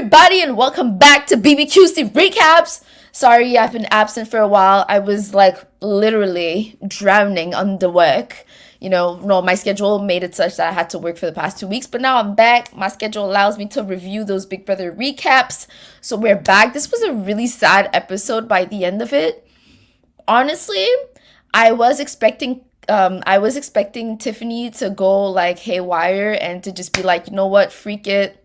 everybody, and welcome back to BBQC Recaps. Sorry, I've been absent for a while. I was like literally drowning under work. No, my schedule made it such that I had to work for the past 2 weeks, but now I'm back. My schedule allows me to review those Big Brother recaps. So we're back. This was a really sad episode by the end of it. Honestly, I was expecting Tiffany to go like haywire and to just be like, you know what, freak it.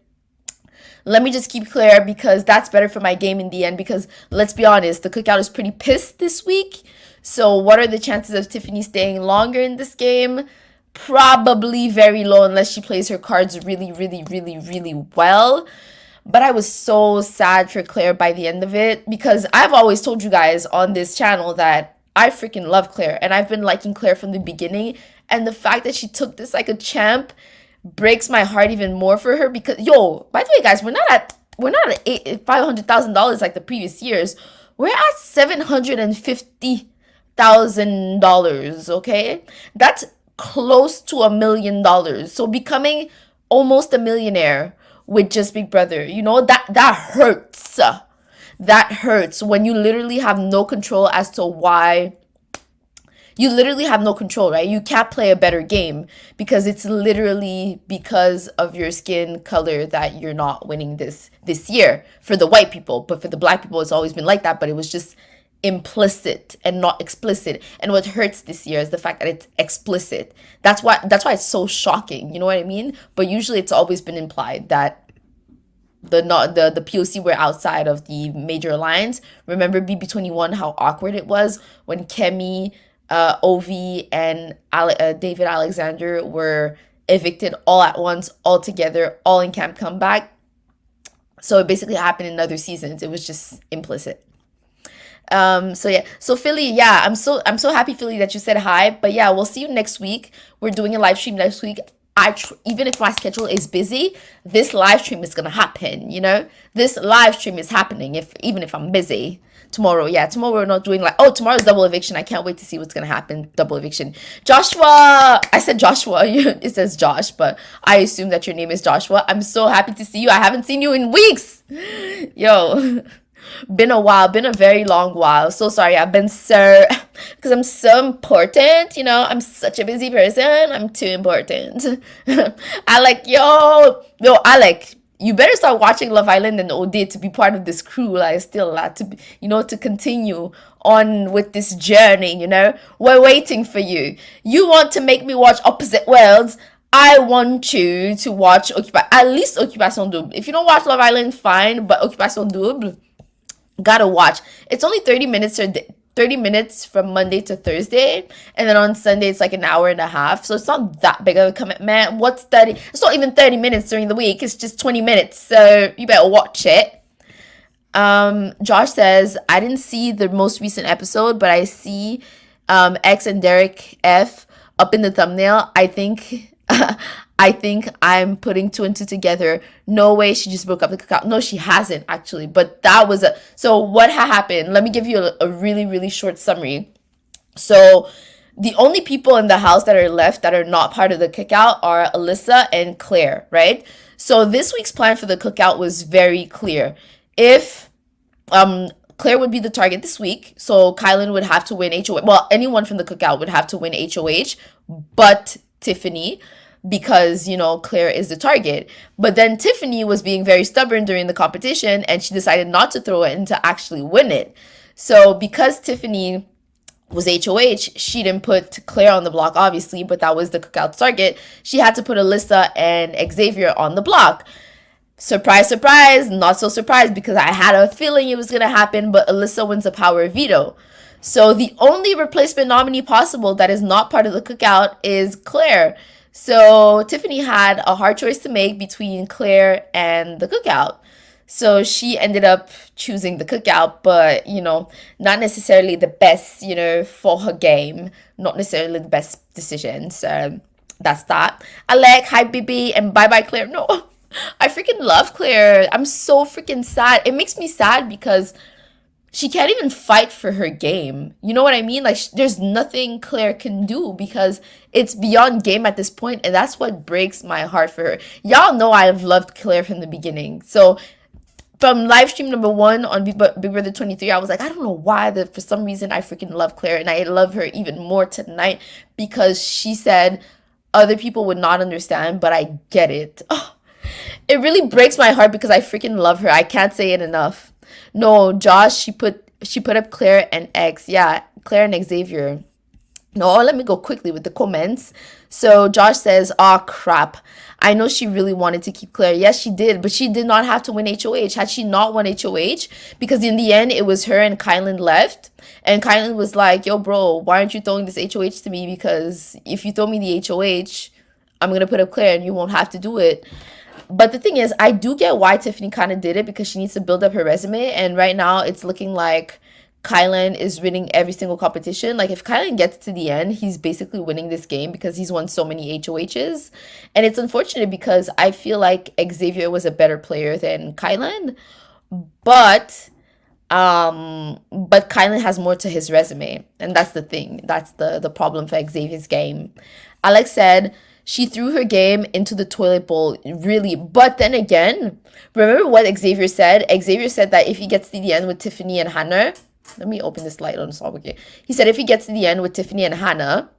Let me just keep Claire because that's better for my game in the end. Because let's be honest, the cookout is pretty pissed this week. So what are the chances of Tiffany staying longer in this game? Probably very low unless she plays her cards really, really, really, really well. But I was so sad for Claire by the end of it because I've always told you guys on this channel that I freaking love Claire. And I've been liking Claire from the beginning. And the fact that she took this like a champ breaks my heart even more for her because by the way guys, we're not at $500,000 like the previous years. We're at $750,000. Okay, that's close to $1 million. So becoming almost a millionaire with just Big Brother, that hurts. That hurts when you literally have no control as to why. You literally have no control, right? You can't play a better game because it's literally because of your skin color that you're not winning this year for the white people. But for the black people, it's always been like that. But it was just implicit and not explicit. And what hurts this year is the fact that it's explicit. That's why it's so shocking. You know what I mean? But usually it's always been implied that the POC were outside of the major alliance. Remember BB23, how awkward it was when Kemi, Ovi and David Alexander were evicted all at once, all together, all in Camp Comeback. So it basically happened in other seasons. It was just implicit. So Philly, I'm so happy, Philly, that you said hi. But yeah, we'll see you next week. We're doing a live stream next week. Even if my schedule is busy, this live stream is gonna happen. This live stream is happening even if I'm busy. Tomorrow we're not doing tomorrow's double eviction. I can't wait to see what's gonna happen. Double eviction. Joshua, I said Joshua. It says Josh, but I assume that your name is Joshua. I'm so happy to see you. I haven't seen you in weeks. Been a while, been a very long while. So sorry, I've been because I'm so important. I'm such a busy person. I'm too important. Alec, you better start watching Love Island and OD to be part of this crew. Still a lot to be, to continue on with this journey. We're waiting for you. You want to make me watch Opposite Worlds? I want you to watch at least Occupation Double. If you don't watch Love Island, fine, but Occupation Double, gotta watch. It's only 30 minutes 30 minutes from Monday to Thursday, and then on Sunday it's like an hour and a half, so it's not that big of a commitment. What's 30? It's not even 30 minutes during the week, it's just 20 minutes, so you better watch it. Josh says, I didn't see the most recent episode, but I see X and Derek F up in the thumbnail. I think I'm putting two and two together. No way she just broke up the cookout. No, she hasn't actually. But that was so what happened? Let me give you a really, really short summary. So the only people in the house that are left that are not part of the cookout are Alyssa and Claire, right? So this week's plan for the cookout was very clear. If Claire would be the target this week, so Kylan would have to win HOH. Well, anyone from the cookout would have to win HOH, but Tiffany, because Claire is the target. But then Tiffany was being very stubborn during the competition and she decided not to throw it and to actually win it. So because Tiffany was HOH, she didn't put Claire on the block, obviously, but that was the cookout target. She had to put Alyssa and Xavier on the block. Surprise, surprise, not so surprised because I had a feeling it was going to happen, but Alyssa wins a power veto. So the only replacement nominee possible that is not part of the cookout is Claire. So Tiffany had a hard choice to make between Claire and the cookout. So she ended up choosing the cookout, but, not necessarily the best, for her game. Not necessarily the best decision. So that's that. Alec, hi, BB, and bye-bye, Claire. No, I freaking love Claire. I'm so freaking sad. It makes me sad because she can't even fight for her game. You know what I mean? There's nothing Claire can do because it's beyond game at this point, and that's what breaks my heart for her. Y'all know I've loved Claire from the beginning. So from live stream number 1 on Big Brother 23, I was like, I don't know why, that for some reason I freaking love Claire, and I love her even more tonight because she said other people would not understand, but I get it. Oh, it really breaks my heart because I freaking love her. I can't say it enough. No, Josh, she put up Claire and X. Yeah, Claire and Xavier. No, let me go quickly with the comments. So Josh says, "Oh crap. I know she really wanted to keep Claire. Yes, she did, but she did not have to win HOH. Had she not won HOH, because in the end it was her and Kylan left. And Kylan was like, yo, bro, why aren't you throwing this HOH to me? Because if you throw me the HOH, I'm gonna put up Claire and you won't have to do it." But the thing is, I do get why Tiffany kind of did it because she needs to build up her resume. And right now, it's looking like Kylan is winning every single competition. Like, if Kylan gets to the end, he's basically winning this game because he's won so many HOHs. And it's unfortunate because I feel like Xavier was a better player than Kylan. But Kylan has more to his resume. And that's the thing. That's the problem for Xavier's game. Alex said, she threw her game into the toilet bowl, really. But then again, remember what Xavier said? Xavier said that if he gets to the end with Tiffany and Hannah, let me open this light on stop. Okay. He said if he gets to the end with Tiffany and Hannah,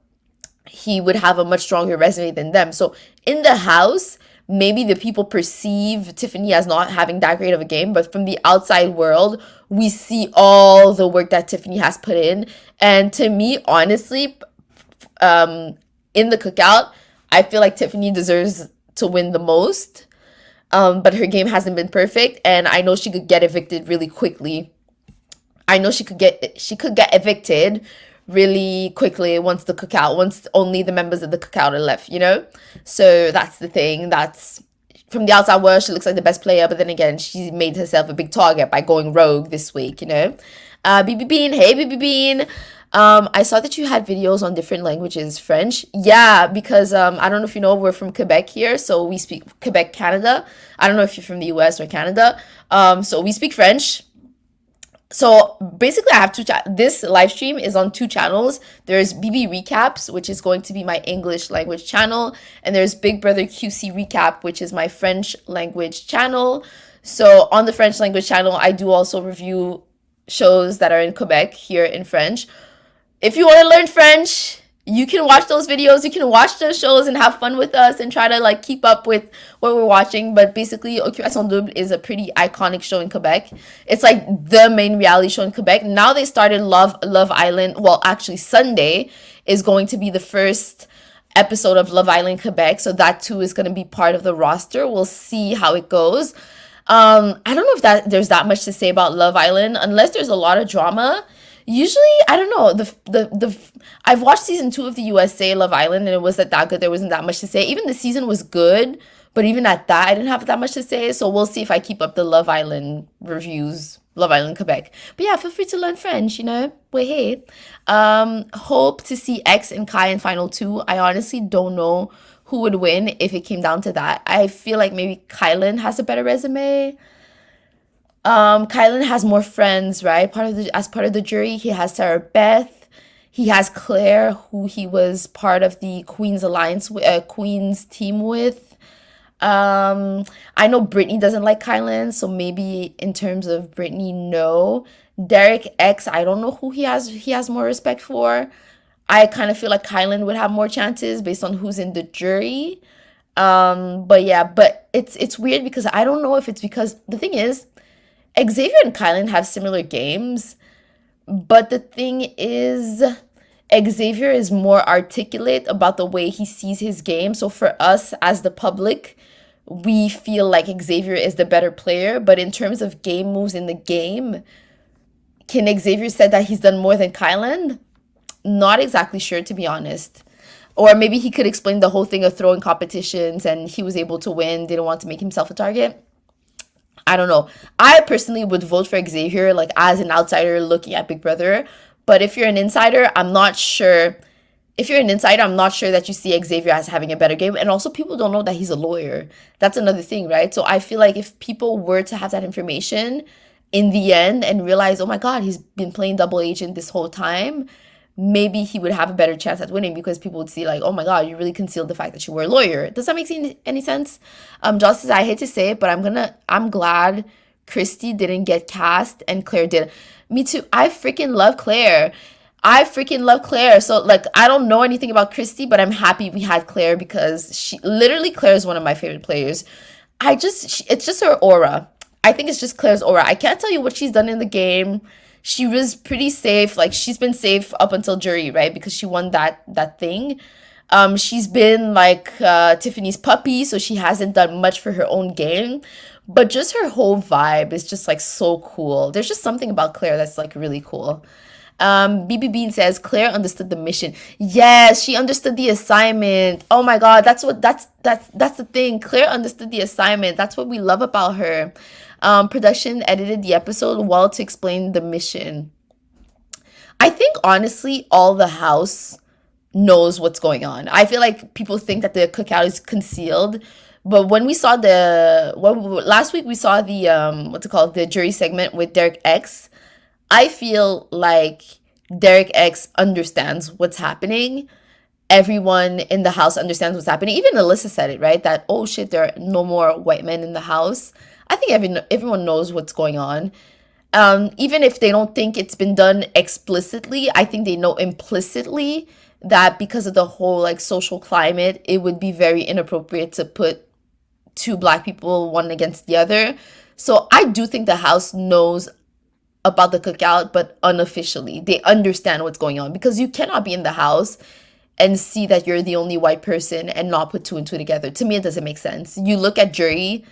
he would have a much stronger resume than them. So in the house, maybe the people perceive Tiffany as not having that great of a game, but from the outside world, we see all the work that Tiffany has put in. And to me, honestly, in the cookout, I feel like Tiffany deserves to win the most, but her game hasn't been perfect, and I know she could get evicted really quickly. I know she could get evicted really quickly once only the members of the cookout are left, you know? So that's the thing. That's from the outside world, she looks like the best player, but then again, she made herself a big target by going rogue this week, you know? BB Bean, hey BB Bean. I saw that you had videos on different languages. French? Yeah, because I don't know if you know, we're from Quebec here, so we speak Quebec, Canada. I don't know if you're from the US or Canada. So we speak French. So basically, I have this live stream is on 2 channels. There's BB Recaps, which is going to be my English language channel, and there's Big Brother QC Recap, which is my French language channel. So on the French language channel, I do also review shows that are in Quebec here in French. If you want to learn French, you can watch those videos, you can watch those shows and have fun with us and try to like keep up with what we're watching. But basically, Occupation Double is a pretty iconic show in Quebec. It's like the main reality show in Quebec. Now they started Love Island. Well, actually, Sunday is going to be the first episode of Love Island Quebec. So that too is going to be part of the roster. We'll see how it goes. I don't know if there's that much to say about Love Island, unless there's a lot of drama. Usually, I don't know, I've watched season 2 of the USA Love Island, and it wasn't that good. There wasn't that much to say. Even the season was good, but even at that, I didn't have that much to say. So we'll see if I keep up the Love Island reviews, Love Island Quebec. But yeah, feel free to learn French, you know, we're here. Hope to see X and Kai in final 2. I honestly don't know who would win if it came down to that. I feel like maybe Kylan has a better resume. Kylan has more friends, right? As part of the jury, he has Sarah Beth, he has Claire, who he was part of the Queen's Alliance, Queen's team with. I know Brittany doesn't like Kylan, so maybe in terms of Brittany, no. Derek X, I don't know who he has more respect for. I kind of feel like Kylan would have more chances based on who's in the jury. But yeah, but it's weird because I don't know if it's because the thing is, Xavier and Kylan have similar games, but the thing is, Xavier is more articulate about the way he sees his game. So for us as the public, we feel like Xavier is the better player. But in terms of game moves in the game, can Xavier say that he's done more than Kylan? Not exactly sure, to be honest. Or maybe he could explain the whole thing of throwing competitions and he was able to win, didn't want to make himself a target. I don't know. I personally would vote for Xavier, like as an outsider looking at Big Brother. But if you're an insider, I'm not sure. If you're an insider, I'm not sure that you see Xavier as having a better game. And also, people don't know that he's a lawyer. That's another thing, right? So I feel like if people were to have that information in the end and realize, oh my God, he's been playing double agent this whole time, maybe he would have a better chance at winning because people would see like, oh my God, you really concealed the fact that you were a lawyer. Does that make any sense? Josh says, I hate to say it, but I'm glad Christy didn't get cast and Claire did. Me too. I freaking love Claire. I freaking love Claire. So like I don't know anything about Christy, but I'm happy we had Claire because she literally Claire is one of my favorite players. It's just her aura. I think it's just Claire's aura. I can't tell you what she's done in the game. She was pretty safe. Like she's been safe up until jury, right? Because she won that thing. She's been like Tiffany's puppy, so she hasn't done much for her own game. But just her whole vibe is just like so cool. There's just something about Claire that's like really cool. BB Bean says Claire understood the mission. Yes, she understood the assignment. Oh my god, that's the thing. Claire understood the assignment. That's what we love about her. Production edited the episode well to explain the mission. I think honestly, all the house knows what's going on. I feel like people think that the cookout is concealed, but when we saw last week we saw the what's it called, the jury segment with Derek X. I feel like Derek X understands what's happening. Everyone in the house understands what's happening. Even Alyssa said it, right? That, oh shit, there are no more white men in the house. I think everyone knows what's going on. Even if they don't think it's been done explicitly, I think they know implicitly that because of the whole like social climate, it would be very inappropriate to put two black people one against the other. So I do think the house knows about the cookout, but unofficially they understand what's going on, because you cannot be in the house and see that you're the only white person and not put two and two together. To me, it doesn't make sense. You look at jury,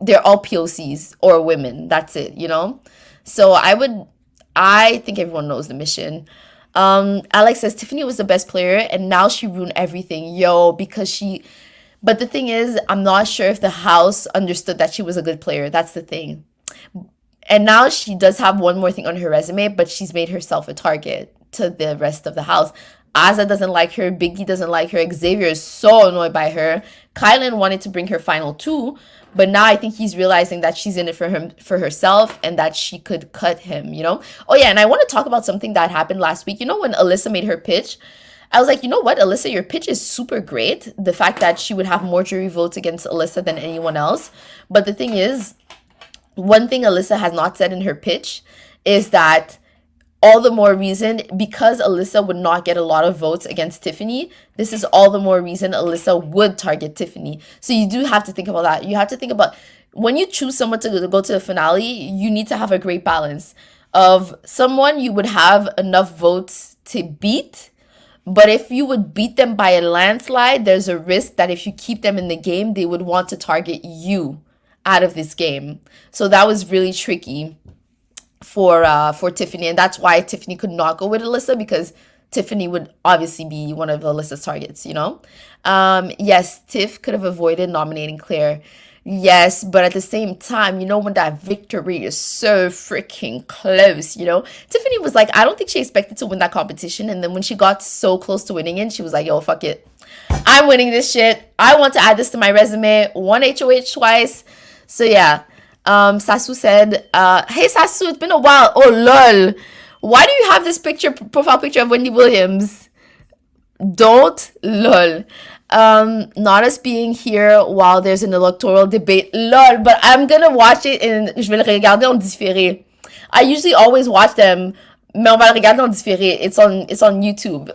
they're all POCs or women. That's it, you know? So I think everyone knows the mission. Alex says Tiffany was the best player and now she ruined everything. But the thing is, I'm not sure if the house understood that she was a good player. That's the thing. And now she does have one more thing on her resume, but she's made herself a target to the rest of the house. Aza doesn't like her. Biggie doesn't like her. Xavier is so annoyed by her. Kylan wanted to bring her final two, but now I think he's realizing that she's in it for herself and that she could cut him, you know? Oh yeah, and I want to talk about something that happened last week. You know, when Alyssa made her pitch, I was like, you know what, Alyssa, your pitch is super great. The fact that she would have more jury votes against Alyssa than anyone else. But the thing is, one thing Alyssa has not said in her pitch is that all the more reason, because Alyssa would not get a lot of votes against Tiffany, this is all the more reason Alyssa would target Tiffany. So you do have to think about that. You have to think about, when you choose someone to go to the finale, you need to have a great balance of someone you would have enough votes to beat. But if you would beat them by a landslide, there's a risk that if you keep them in the game, they would want to target you out of this game. So that was really tricky for Tiffany, and that's why Tiffany could not go with Alyssa, because Tiffany would obviously be one of Alyssa's targets, you know? Yes, Tiff could have avoided nominating Claire. Yes, but at the same time, you know, when that victory is so freaking close, you know? Tiffany was like, I don't think she expected to win that competition, and then when she got so close to winning it, she was like, yo, fuck it. I'm winning this shit. I want to add this to my resume. One HOH twice. So yeah, Sasu said, hey Sasu, it's been a while. Oh lol, why do you have this profile picture of Wendy Williams? Don't lol. Not us being here while there's an electoral debate, lol, but I'm gonna watch it je vais le regarder en différé. I usually always watch them, mais on va le regarder en différé. It's on YouTube.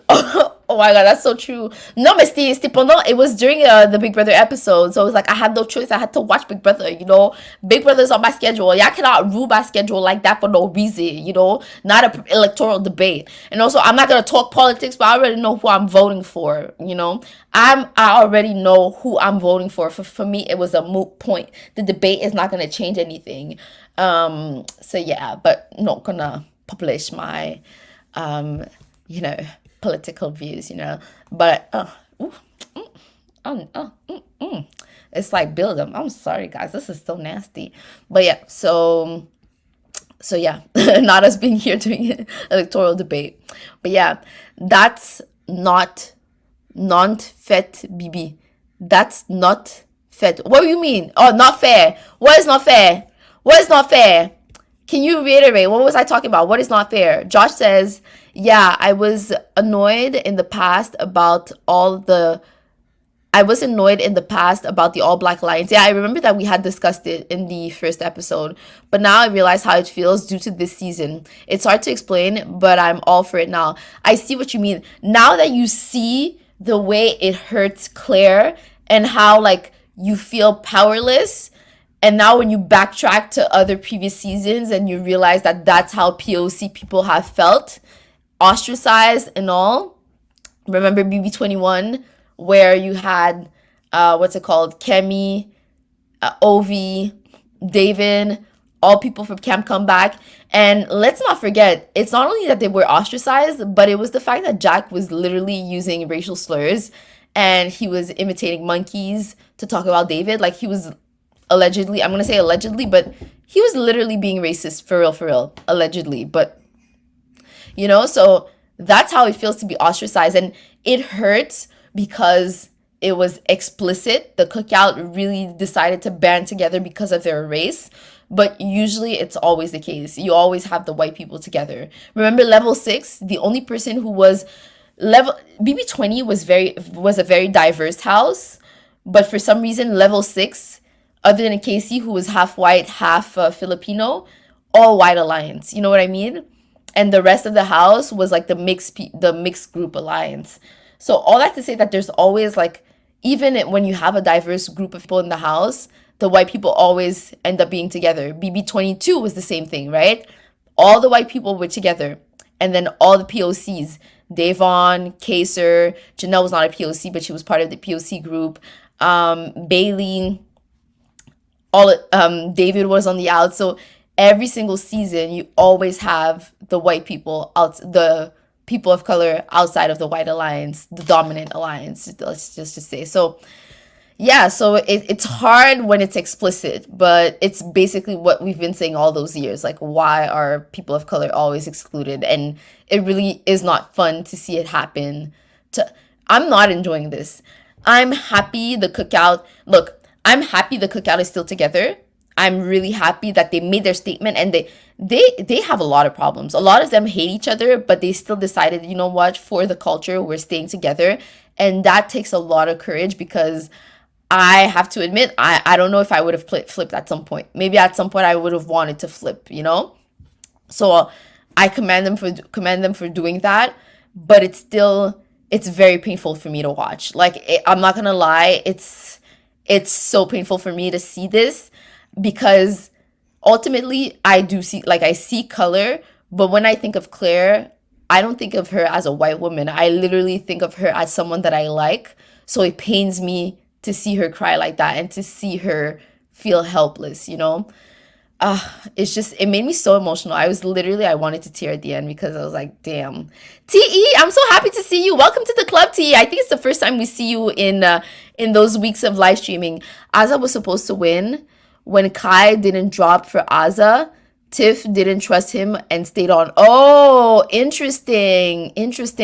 Oh my god, that's so true. No, mais c'était pendant, it was during the Big Brother episode, so it was like I had no choice. I had to watch Big Brother, you know. Big Brother's on my schedule. Y'all cannot rule my schedule like that for no reason, you know. Not an electoral debate. And also, I'm not gonna talk politics, but I already know who I'm voting for, you know. I already know who I'm voting for. For me, it was a moot point. The debate is not gonna change anything. So yeah, but not gonna publish my you know, political views, you know. But it's like build them. I'm sorry guys, this is so nasty. But yeah, so yeah, not us being here doing an electoral debate. But yeah, that's not fait, BB. That's not fait. What do you mean? Oh, not fair. What is not fair? What is not fair? Can you reiterate? What was I talking about? What is not fair? Josh says, yeah, I was annoyed in the past about all the I was annoyed in the past about the all black alliance. Yeah, I remember that we had discussed it in the first episode, but now I realize how it feels due to this season. It's hard to explain, but I'm all for it now. I see what you mean. Now that you see the way it hurts Claire and how like you feel powerless, and now when you backtrack to other previous seasons and you realize that that's how POC people have felt, ostracized and all. Remember BB21, where you had what's it called, Kemi, Ovi, David, all people from camp come back. And let's not forget, it's not only that they were ostracized, but it was the fact that Jack was literally using racial slurs and he was imitating monkeys to talk about David. Like, he was allegedly, I'm gonna say allegedly, but he was literally being racist, for real, allegedly. But so that's how it feels to be ostracized, and it hurts because it was explicit. The cookout really decided to band together because of their race, but usually it's always the case. You always have the white people together. Remember level 6, the only person who was level BB20 was a very diverse house, but for some reason level 6, other than Casey, who was half white, half Filipino, all white alliance. You know what I mean? And the rest of the house was like the mixed group alliance. So all that to say that there's always like, even when you have a diverse group of people in the house, the white people always end up being together. BB22 was the same thing, right? All the white people were together. And then all the POCs, Davon, Kaser, Janelle was not a POC, but she was part of the POC group. Bailey, David was on the out. So every single season, you always have the white people the people of color outside of the white alliance, the dominant alliance, let's just say. So yeah, so it's hard when it's explicit, but it's basically what we've been saying all those years. Like, why are people of color always excluded? And it really is not fun to see it happen. I'm not enjoying this. I'm happy the cookout is still together. I'm really happy that they made their statement, and they have a lot of problems. A lot of them hate each other, but they still decided, you know what, for the culture, we're staying together. And that takes a lot of courage, because I have to admit, I don't know if I would have flipped at some point. Maybe at some point I would have wanted to flip, So I commend them for doing that, but it's very painful for me to watch. Like, I'm not gonna lie, it's so painful for me to see this, because ultimately I see color, but when I think of Claire, I don't think of her as a white woman. I literally think of her as someone that I like. So it pains me to see her cry like that and to see her feel helpless, it made me so emotional. I wanted to tear at the end, because I was like, damn. TE, I'm so happy to see you. Welcome to the club, TE. I think it's the first time we see you in those weeks of live streaming. Aza was supposed to win. When Kai didn't drop for Aza, Tiff didn't trust him and stayed on. Oh, interesting.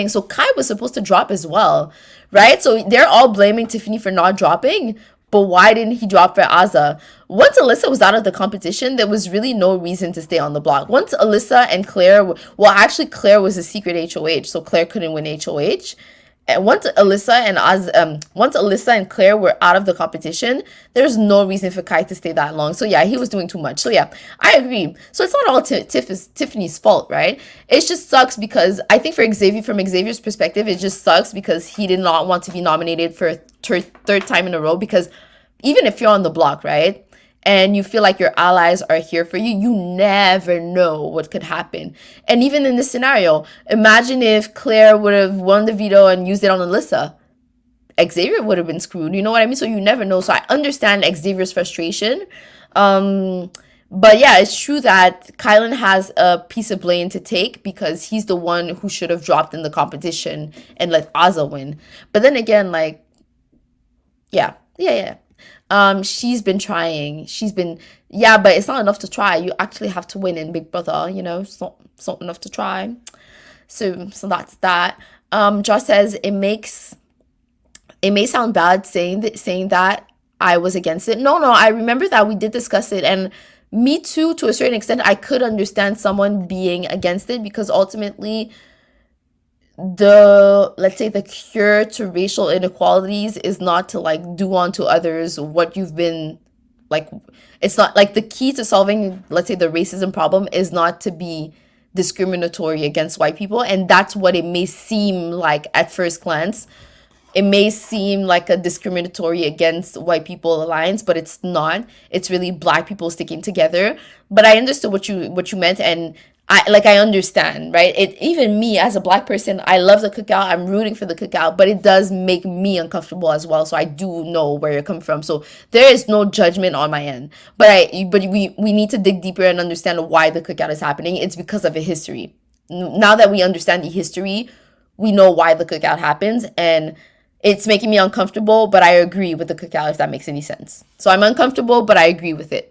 So Kai was supposed to drop as well, right? So they're all blaming Tiffany for not dropping, but why didn't he drop for Aza? Once Alyssa was out of the competition, there was really no reason to stay on the block. Once Alyssa and Claire, Claire was a secret HOH, so Claire couldn't win HOH. And once Alyssa and Claire were out of the competition, there's no reason for Kai to stay that long. So yeah, he was doing too much. So yeah, I agree. So it's not all Tiffany's fault, right? It just sucks, because I think from Xavier's perspective, it just sucks because he did not want to be nominated for a third time in a row. Because even if you're on the block, right, and you feel like your allies are here for you, you never know what could happen. And even in this scenario, imagine if Claire would have won the veto and used it on Alyssa. Xavier would have been screwed. You know what I mean? So you never know. So I understand Xavier's frustration. But yeah, it's true that Kylan has a piece of blame to take, because he's the one who should have dropped in the competition and let Aza win. But then again, like, yeah. She's been trying. But it's not enough to try. You actually have to win in Big Brother, It's not enough to try. So that's that. Josh says it may sound bad saying that I was against it. No, I remember that we did discuss it, and me too, to a certain extent. I could understand someone being against it, because ultimately the, let's say, the cure to racial inequalities is not to like do unto others what you've been like. It's not like the key to solving, let's say, the racism problem is not to be discriminatory against white people, and that's what it may seem like at first glance. It may seem like a discriminatory against white people alliance, but it's not. It's really black people sticking together. But I understood what you meant, and I understand, right? It, even me as a black person, I love the cookout. I'm rooting for the cookout, but it does make me uncomfortable as well. So I do know where you're coming from. So there is no judgment on my end. But we need to dig deeper and understand why the cookout is happening. It's because of a history. Now that we understand the history, we know why the cookout happens, and it's making me uncomfortable, but I agree with the cookout, if that makes any sense. So I'm uncomfortable, but I agree with it.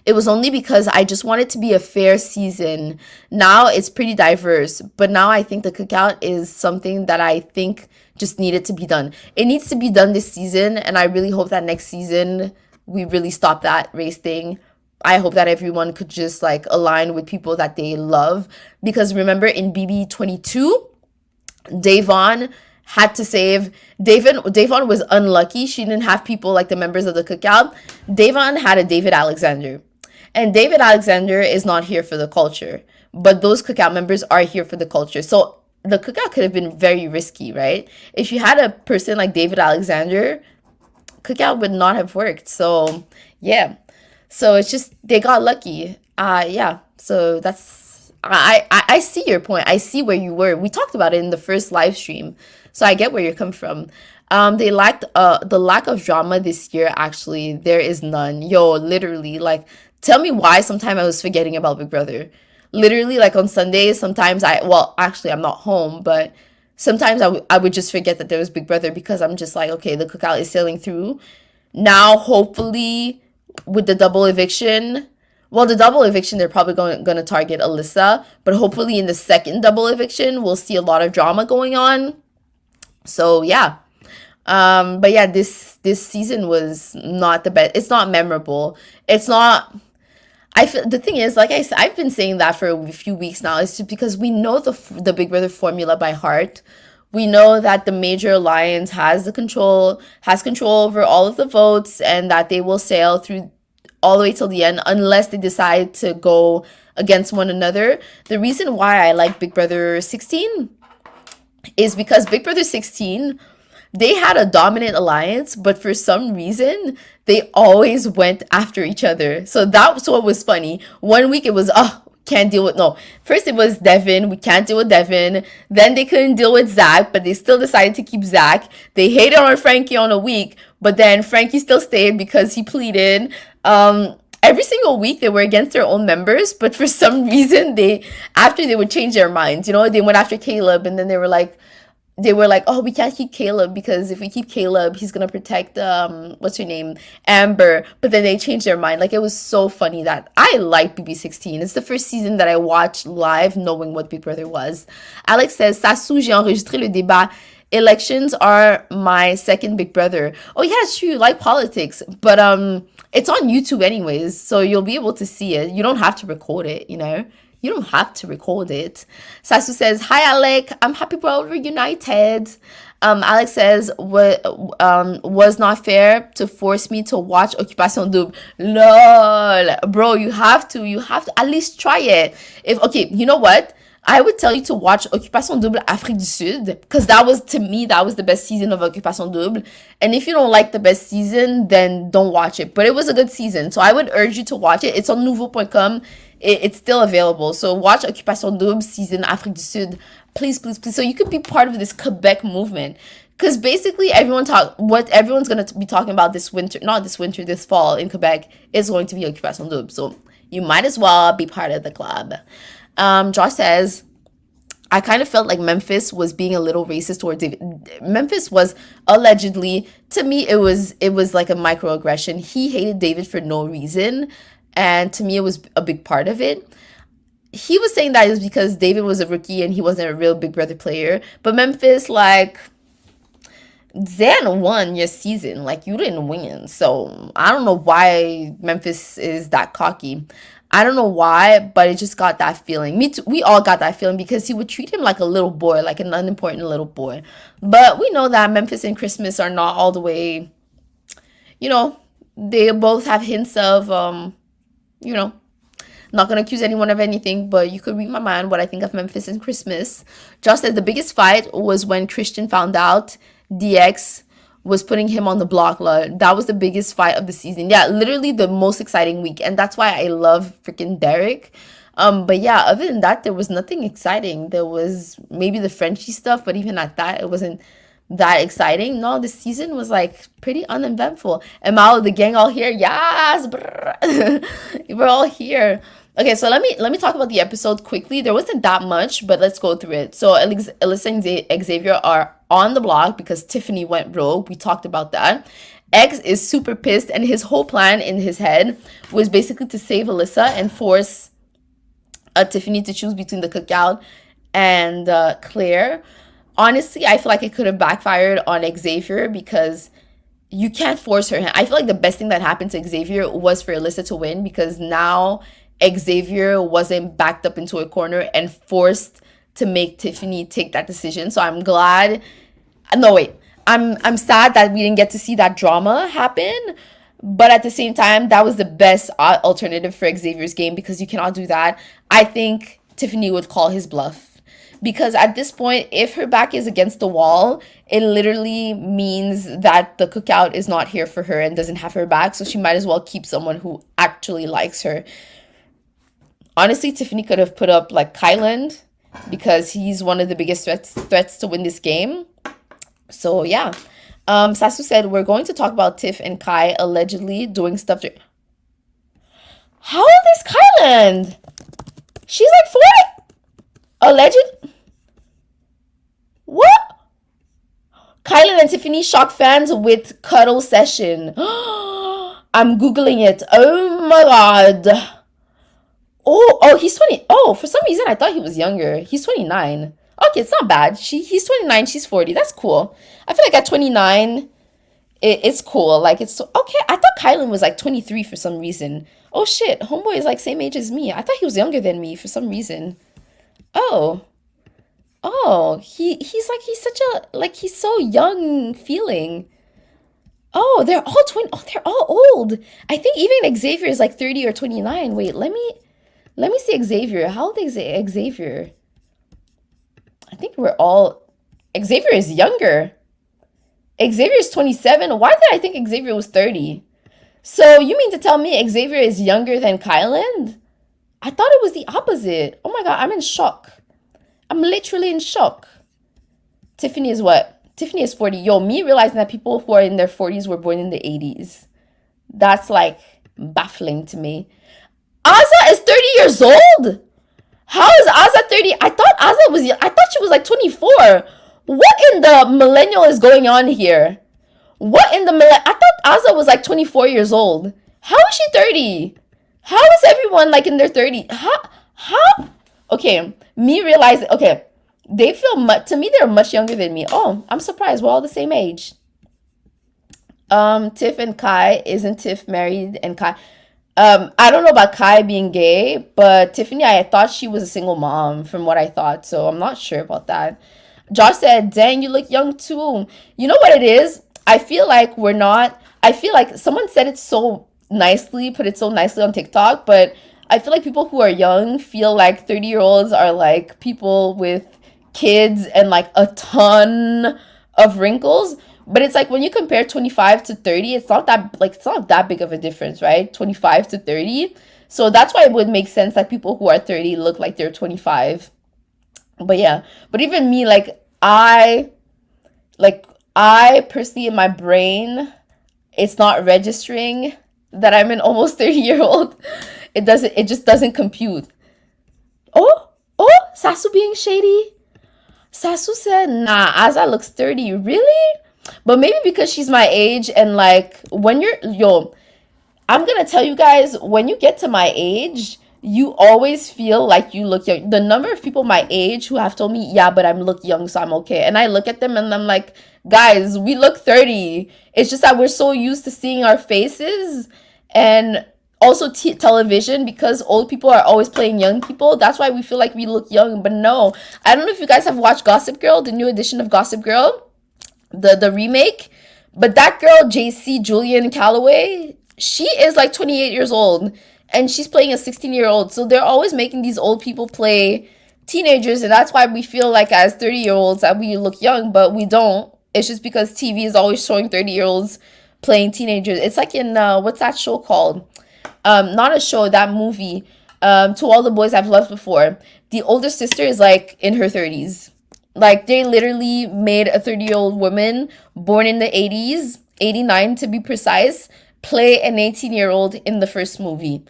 It was only because I just wanted to be a fair season. Now it's pretty diverse, but now I think the cookout is something that I think just needed to be done. It needs to be done this season, and I really hope that next season we really stop that race thing. I hope that everyone could just like align with people that they love, because remember in BB22, Davon had to save Davon was unlucky. She didn't have people like the members of the cookout. Davon had a David Alexander. And David Alexander is not here for the culture, but those cookout members are here for the culture. So the cookout could have been very risky, right? If you had a person like David Alexander, cookout would not have worked. So yeah. So it's just they got lucky. Yeah. So that's I see your point. I see where you were. We talked about it in the first live stream. So I get where you're coming from. They lacked the lack of drama this year. Actually, there is none. Yo, literally, like, tell me why. Sometimes I was forgetting about Big Brother. Literally, like on Sundays, sometimes actually, I'm not home, but sometimes I would just forget that there was Big Brother, because I'm just like, okay, the cookout is sailing through. Now, hopefully, with the double eviction, well, the double eviction, they're probably going to target Alyssa, but hopefully in the second double eviction, we'll see a lot of drama going on. So yeah. But yeah, this season was not the best. It's not memorable. It's not. I feel the thing is, like I said, I've been saying that for a few weeks now. It's just because we know the Big Brother formula by heart. We know that the major alliance has control over all of the votes, and that they will sail through all the way till the end unless they decide to go against one another. The reason why I like Big Brother 16 is because Big Brother 16, they had a dominant alliance, but for some reason, they always went after each other. So that's what was funny. One week it was, oh, can't deal with, no. First it was Devin, we can't deal with Devin. Then they couldn't deal with Zach, but they still decided to keep Zach. They hated on Frankie on a week, but then Frankie still stayed because he pleaded. Every single week they were against their own members, but for some reason after they would change their minds, they went after Caleb, and then they were like, oh, we can't keep Caleb because if we keep Caleb, he's gonna protect what's her name, Amber. But then they changed their mind. Like, it was so funny. That I like BB16. It's the first season that I watched live, knowing what Big Brother was. Alex says, Sassou, j'ai enregistré le débat. Elections are my second Big Brother. Oh yeah, it's true. You like politics, but it's on YouTube anyways, so you'll be able to see it. You don't have to record it. You don't have to record it. Sasu says, hi, Alec. I'm happy we're reunited. Alex says, was not fair to force me to watch Occupation Double. Lol. Bro, you have to at least try it. Okay, you know what? I would tell you to watch Occupation Double Afrique du Sud, because that was the best season of Occupation Double. And if you don't like the best season, then don't watch it. But it was a good season, so I would urge you to watch it. It's on nouveau.com. It's still available. So watch Occupation Double season Afrique du Sud. Please, please, please. So you could be part of this Quebec movement. Because basically what everyone's going to be talking about this fall in Quebec is going to be Occupation Double. So you might as well be part of the club. Josh says, I kind of felt like Memphis was being a little racist towards David. Memphis was allegedly, to me, it was like a microaggression. He hated David for no reason. And to me, it was a big part of it. He was saying that it was because David was a rookie and he wasn't a real Big Brother player. But Memphis, like, Zan won your season. Like, you didn't win. So I don't know why Memphis is that cocky. I don't know why, but it just got that feeling. Me too, we all got that feeling because he would treat him like a little boy, like an unimportant little boy. But we know that Memphis and Christmas are not all the way, you know, they both have hints of, you know, not gonna accuse anyone of anything, but you could read my mind what I think of Memphis and Christmas. Just as the biggest fight was when Christian found out DX was putting him on the block. That was the biggest fight of the season. Yeah, literally the most exciting week, and that's why I love freaking Derek. But yeah, other than that, there was nothing exciting. There was maybe the Frenchie stuff, but even at that, it wasn't that exciting. No, the season was like pretty uneventful. And now the gang all here, yes, we're all here. Okay, so let me talk about the episode quickly. There wasn't that much, but let's go through it. So Alyssa and Xavier are on the block because Tiffany went rogue. We talked about that. X is super pissed, and his whole plan in his head was basically to save Alyssa and force Tiffany to choose between the cookout and Claire. Honestly, I feel like it could have backfired on Xavier because you can't force her. I feel like the best thing that happened to Xavier was for Alyssa to win, because now Xavier wasn't backed up into a corner and forced to make Tiffany take that decision. So I'm glad. No, wait. I'm sad that we didn't get to see that drama happen. But at the same time, that was the best alternative for Xavier's game, because you cannot do that. I think Tiffany would call his bluff. Because at this point, if her back is against the wall, it literally means that the cookout is not here for her and doesn't have her back. So she might as well keep someone who actually likes her. Honestly, Tiffany could have put up like Kyland, because he's one of the biggest threats to win this game. So yeah. Sasu said, we're going to talk about Tiff and Kai allegedly doing stuff to... How old is Kyland? She's like 40. Alleged? What? Kylan and Tiffany shock fans with cuddle session. I'm Googling it. Oh my God. Oh, he's 20. Oh, for some reason, I thought he was younger. He's 29. Okay, it's not bad. He's 29, she's 40. That's cool. I feel like at 29, it's cool. Like, it's so, okay. I thought Kylan was like 23 for some reason. Oh shit, homeboy is like same age as me. I thought he was younger than me for some reason. Oh, he's such a, like, he's so young feeling. Oh, they're all they're all old. I think even Xavier is like 30 or 29. Wait, let me see Xavier. How old is Xavier? I think Xavier is younger. Xavier is 27. Why did I think Xavier was 30? So you mean to tell me Xavier is younger than Kyland? I thought it was the opposite. Oh my God, I'm in shock. I'm literally in shock. Tiffany is what? Tiffany is 40. Yo, me realizing that people who are in their 40s were born in the 80s. That's like baffling to me. Aza is 30 years old? How is Aza 30? I thought she was like 24. What in the millennial is going on here? I thought Aza was like 24 years old. How is she 30? How is everyone like in their 30s? How? Okay, me realizing, okay, they feel to me, they're much younger than me. Oh, I'm surprised. We're all the same age. Tiff and Kai, isn't Tiff married and Kai? I don't know about Kai being gay, but Tiffany, I thought she was a single mom from what I thought, so I'm not sure about that. Josh said, dang, you look young too. You know what it is? I feel like someone said it so nicely, put it so nicely on TikTok, but I feel like people who are young feel like 30-year-olds are like people with kids and like a ton of wrinkles. But it's like when you compare 25 to 30, it's not that big of a difference, right? 25 to 30. So that's why it would make sense that people who are 30 look like they're 25. But yeah, but even me, I personally, in my brain, it's not registering that I'm an almost 30-year-old. It just doesn't compute. Oh, Sasu being shady. Sasu said, nah, Aza looks 30. Really? But maybe because she's my age, and like when I'm gonna tell you guys, when you get to my age, you always feel like you look young. The number of people my age who have told me, yeah, but I look young, so I'm okay. And I look at them and I'm like, guys, we look 30. It's just that we're so used to seeing our faces. And Also television, because old people are always playing young people. That's why we feel like we look young. But no, I don't know if you guys have watched Gossip Girl, the new edition of Gossip Girl, the remake. But that girl, JC Julian Calloway, she is like 28 years old, and she's playing a 16-year-old. So they're always making these old people play teenagers, and that's why we feel like as 30-year-olds that we look young, but we don't. It's just because TV is always showing 30-year-olds playing teenagers. It's like in what's that show called? Not a show, that movie. To All the Boys I've Loved Before. The older sister is like in her 30s. Like they literally made a 30-year-old woman born in the 80s, 89 to be precise, play an 18-year-old in the first movie.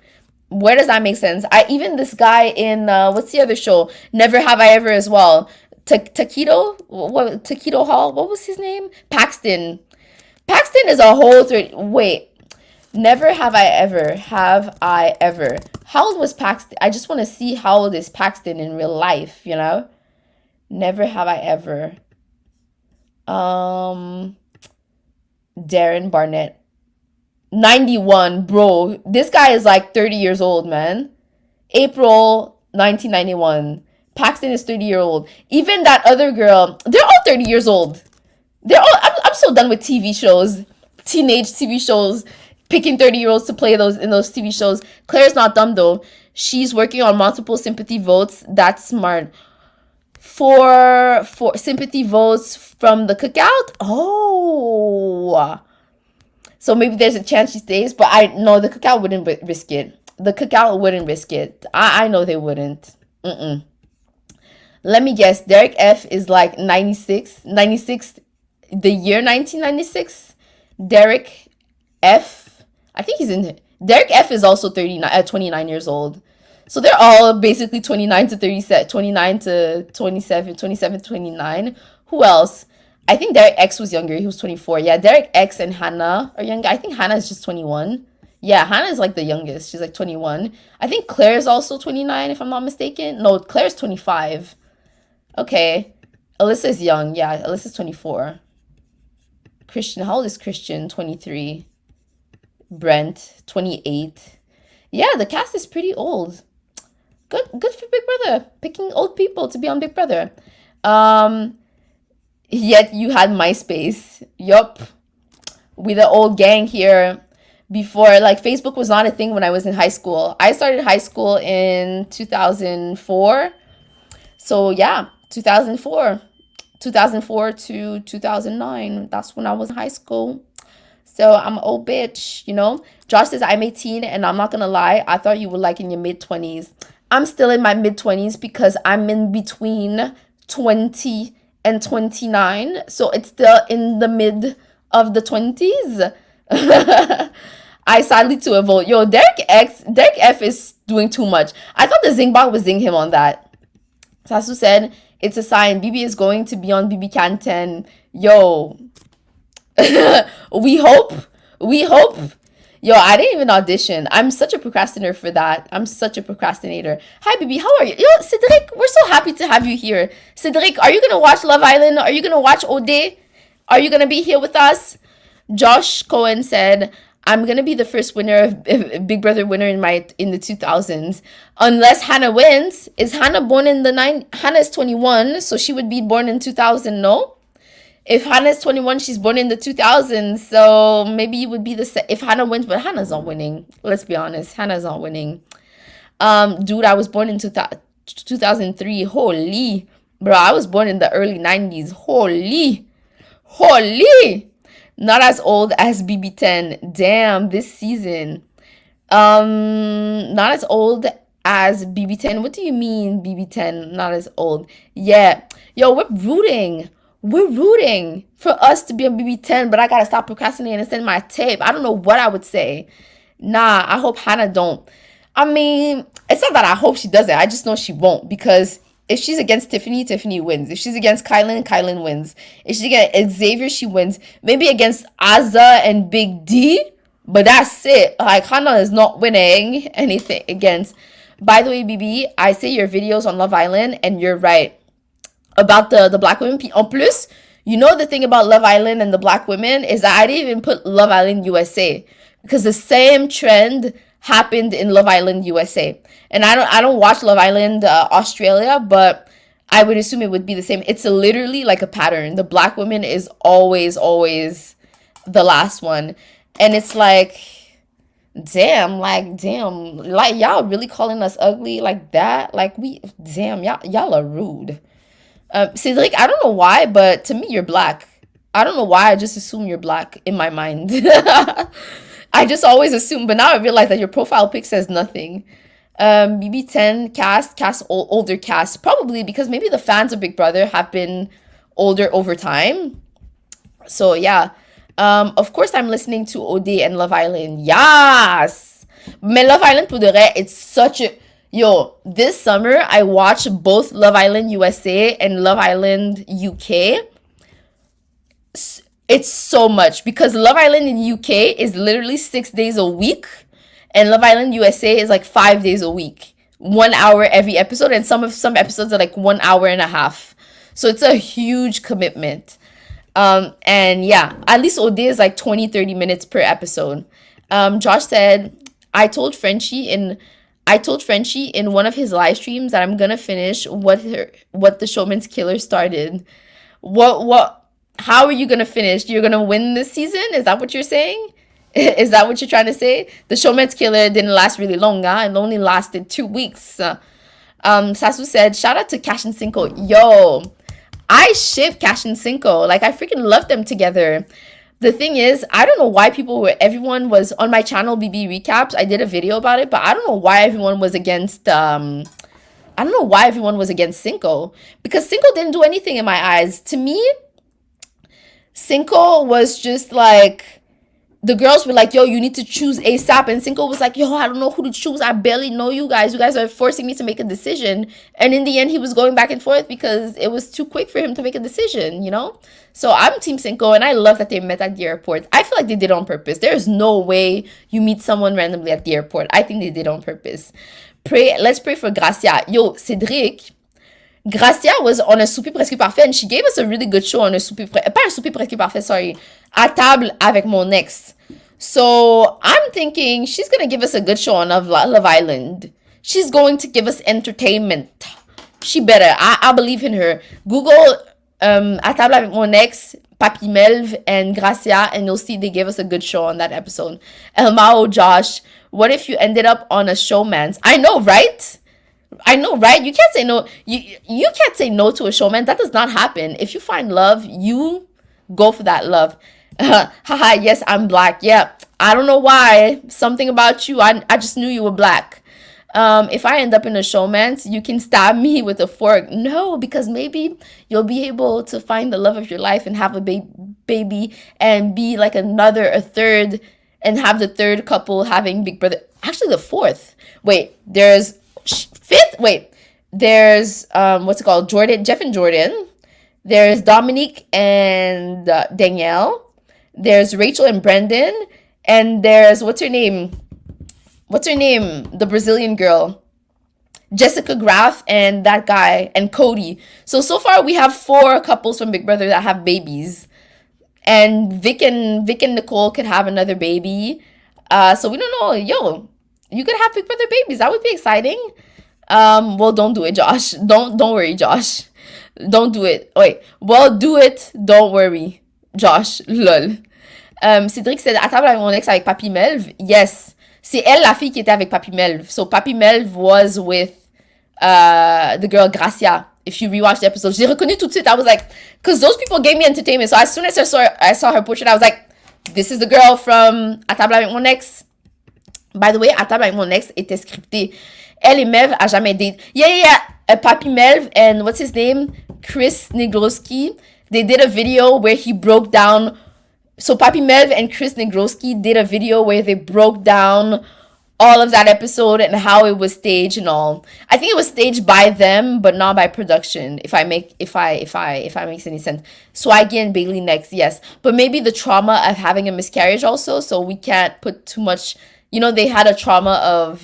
Where does that make sense? I even this guy in what's the other show? Never Have I Ever as well. Taquito? What Taquito Hall? What was his name? Paxton. Paxton is a whole 30. Wait. Never have I ever. Have I ever? How old was Paxton? I just want to see how old is Paxton in real life, you know? Never have I ever. Darren Barnett. 91, bro. This guy is like 30 years old, man. April 1991. Paxton is 30-year-old. Even that other girl, they're all 30 years old. They're all, I'm so done with TV shows. Teenage TV shows. Picking 30-year-olds to play those in those TV shows. Claire's not dumb though. She's working on multiple sympathy votes. That's smart. For sympathy votes from the cookout. Oh, so maybe there's a chance she stays. But I know the cookout wouldn't risk it. The cookout wouldn't risk it. I know they wouldn't. Let me guess. Derek F is like 96. The year 1996. Derek F. I think he's in. Derek F is also 29 years old. So they're all basically 29 to 37, 29 to 27, 27 to 29. Who else? I think Derek X was younger. He was 24. Yeah, Derek X and Hannah are younger. I think Hannah is just 21. Yeah, Hannah is like the youngest. She's like 21. I think Claire is also 29, if I'm not mistaken. No, Claire's 25. Okay. Alyssa's young. Yeah, Alyssa's 24. Christian, how old is Christian? 23. Brent, 28. Yeah, the cast is pretty old. Good for Big Brother. Picking old people to be on Big Brother. Yet you had MySpace. Yup. We the old gang here. Before, like, Facebook was not a thing when I was in high school. I started high school in 2004. So yeah, 2004 to 2009. That's when I was in high school. So I'm an old bitch, you know. Josh says, I'm 18 and I'm not going to lie. I thought you were like in your mid-20s. I'm still in my mid-20s because I'm in between 20 and 29. So it's still in the mid of the 20s. I sadly to a vote. Yo, Derek F is doing too much. I thought the Zingbot would zing him on that. Sasu said, it's a sign. BB is going to be on BB Can 10. Yo. We hope. Yo, I didn't even audition. I'm such a procrastinator for that. I'm such a procrastinator. Hi, baby. How are you? Yo, Cedric, we're so happy to have you here. Cedric, are you going to watch Love Island? Are you going to watch Ode? Are you going to be here with us? Josh Cohen said, I'm going to be the first winner of Big Brother winner in the 2000s. Unless Hannah wins. Is Hannah born in the Hannah is 21, so she would be born in 2000, no? If Hannah's 21, she's born in the 2000s, so maybe it would be if Hannah wins, but Hannah's not winning. Let's be honest, Hannah's not winning. Dude, I was born in 2003. Holy, bro, I was born in the early 90s. Holy, not as old as BB10. Damn, this season. Not as old as BB10. What do you mean, BB10? Not as old? Yeah, yo, we're rooting for us to be on BB10, but I gotta stop procrastinating and send my tape. I don't know what I would say. Nah, I hope Hannah don't. I mean, it's not that I hope she doesn't. I just know she won't, because if she's against Tiffany, Tiffany wins. If she's against Kylan wins. If she's against Xavier, she wins. Maybe against Aza and Big D, but that's it. Like, Hannah is not winning anything against. By the way, BB, I say your videos on Love Island, and you're right. About the black women. En plus, you know the thing about Love Island and the black women is that I didn't even put Love Island USA, because the same trend happened in Love Island USA. And I don't watch Love Island Australia, but I would assume it would be the same. It's literally like a pattern. The black woman is always the last one. And it's damn, like y'all really calling us ugly like that? Like damn, y'all are rude. Cedric, I don't know why, but to me you're black. I don't know why, I just assume you're black in my mind. I just always assume, but now I realize that your profile pic says nothing. BB10 cast older cast, probably because maybe the fans of Big Brother have been older over time. So yeah, of course I'm listening to OD and Love Island. Yes, mais Love Island pour de vrai, it's such a this summer I watched both Love Island USA and Love Island UK. It's so much because Love Island in UK is literally 6 days a week, and Love Island USA is like 5 days a week, 1 hour every episode, and some episodes are like 1 hour and a half. So it's a huge commitment. And yeah, at least OD is like 20-30 minutes per episode. Josh said, I told Frenchie in one of his live streams that I'm gonna finish what the Showman's Killer started. What how are you gonna finish? You're gonna win this season? Is that what you're saying? Is that what you're trying to say? The Showman's Killer didn't last really long, huh? It only lasted 2 weeks. Sasu said, shout out to Cash and Cinco. Yo, I ship Cash and Cinco. Like, I freaking love them together. The thing is, I don't know why everyone was on my channel, BB Recaps. I did a video about it, but I don't know why everyone was against, Cinco. Because Cinco didn't do anything in my eyes. To me, Cinco was just like, the girls were like, yo, you need to choose ASAP. And Cinco was like, yo, I don't know who to choose. I barely know you guys. You guys are forcing me to make a decision. And in the end, he was going back and forth because it was too quick for him to make a decision, you know? So I'm Team Cinco, and I love that they met at the airport. I feel like they did it on purpose. There's no way you meet someone randomly at the airport. I think they did it on purpose. Let's pray for Gracia. Yo, Cédric, Gracia was on a souper presque parfait, and she gave us a really good show on a souper pas un souper presque parfait, sorry, à table avec mon ex. So I'm thinking she's gonna give us a good show on Love Island. She's going to give us entertainment. She better. I believe in her. Google à table avec mon ex, Papi Melv and Gracia, and you'll see they gave us a good show on that episode. Elmao, Josh, what if you ended up on a showman's? I know, right? You can't say no. You can't say no to a showman. That does not happen. If you find love, you go for that love. Haha, yes, I'm black. Yeah, I don't know why. Something about you. I just knew you were black. If I end up in a showman's, you can stab me with a fork. No, because maybe you'll be able to find the love of your life and have a baby and be like a third, and have the third couple having Big Brother. Actually, the fourth. Wait, there's fifth. Wait, there's what's it called? Jeff and Jordan. There's Dominique and Danielle. There's Rachel and Brendan. And there's what's her name? The Brazilian girl. Jessica Graff and that guy and Cody. So far we have 4 couples from Big Brother that have babies. And Vic and Nicole could have another baby. So we don't know. Yo, you could have Big Brother babies. That would be exciting. Well, don't do it, Josh. Don't worry, Josh. Don't do it. Wait. Well, do it. Don't worry, Josh. Lol. Cédric said, à table avec mon ex avec Papi Melv. Yes. C'est elle la fille qui était avec Papi Melv. So Papi Melv was with the girl Gracia. If you rewatch the episode, j'ai reconnu tout de suite. I was like, because those people gave me entertainment. So as soon as I saw her portrait, I was like, this is the girl from À table avec mon ex. By the way, À table avec mon ex était scripté. Elle et Melv a jamais date. Yeah. Papi Melv and what's his name? Chris Negroski. They did a video where he broke down. So Papi Melv and Chris Negroski did a video where they broke down all of that episode and how it was staged and all. I think it was staged by them, but not by production. If it makes any sense. Swaggy and Bailey next, yes. But maybe the trauma of having a miscarriage also. So we can't put too much. You know, they had a trauma of,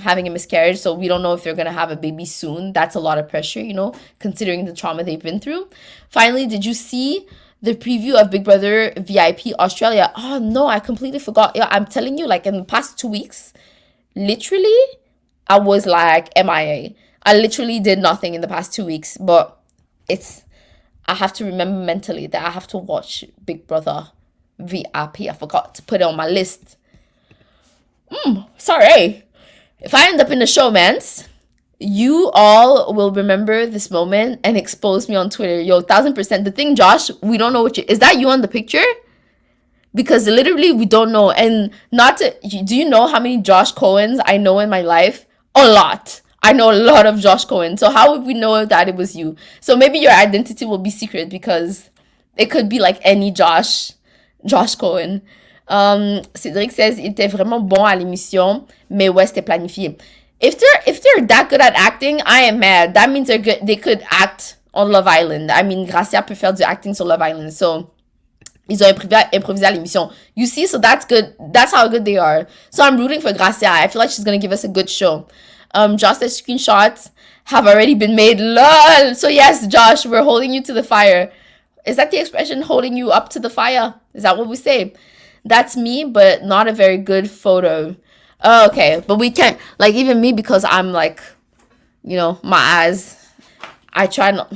having a miscarriage. So we don't know if they're going to have a baby soon. That's a lot of pressure, considering the trauma they've been through. Finally, did you see the preview of Big Brother VIP Australia? Oh, no, I completely forgot. Yeah, I'm telling you, like in the past 2 weeks, literally, I was like MIA. I literally did nothing in the past 2 weeks, but it's I have to remember mentally that I have to watch Big Brother VIP. I forgot to put it on my list. Sorry. If I end up in the showmance, you all will remember this moment and expose me on Twitter. Yo, 1000%. The thing, Josh, we don't know is that you on the picture? Because literally we don't know. And not to, do you know how many Josh Cohens I know in my life? A lot. I know a lot of Josh Cohen. So how would we know that it was you? So maybe your identity will be secret because it could be like any Josh Cohen. Cédric says, il était vraiment bon à l'émission, mais ouais, c'était planifié. If they're that good at acting, I am mad. That means they're good. They could act on Love Island. I mean, Gracia peut faire du acting sur Love Island. So ils ont improvisé à l'émission. You see, so that's good. That's how good they are. So I'm rooting for Gracia. I feel like she's gonna give us a good show. Josh says screenshots have already been made. Lol. So yes, Josh, we're holding you to the fire. Is that the expression, holding you up to the fire? Is that what we say? That's me, but not a very good photo. Oh, okay, but we can't, like, even me, because I'm like, you know, my eyes, I try not.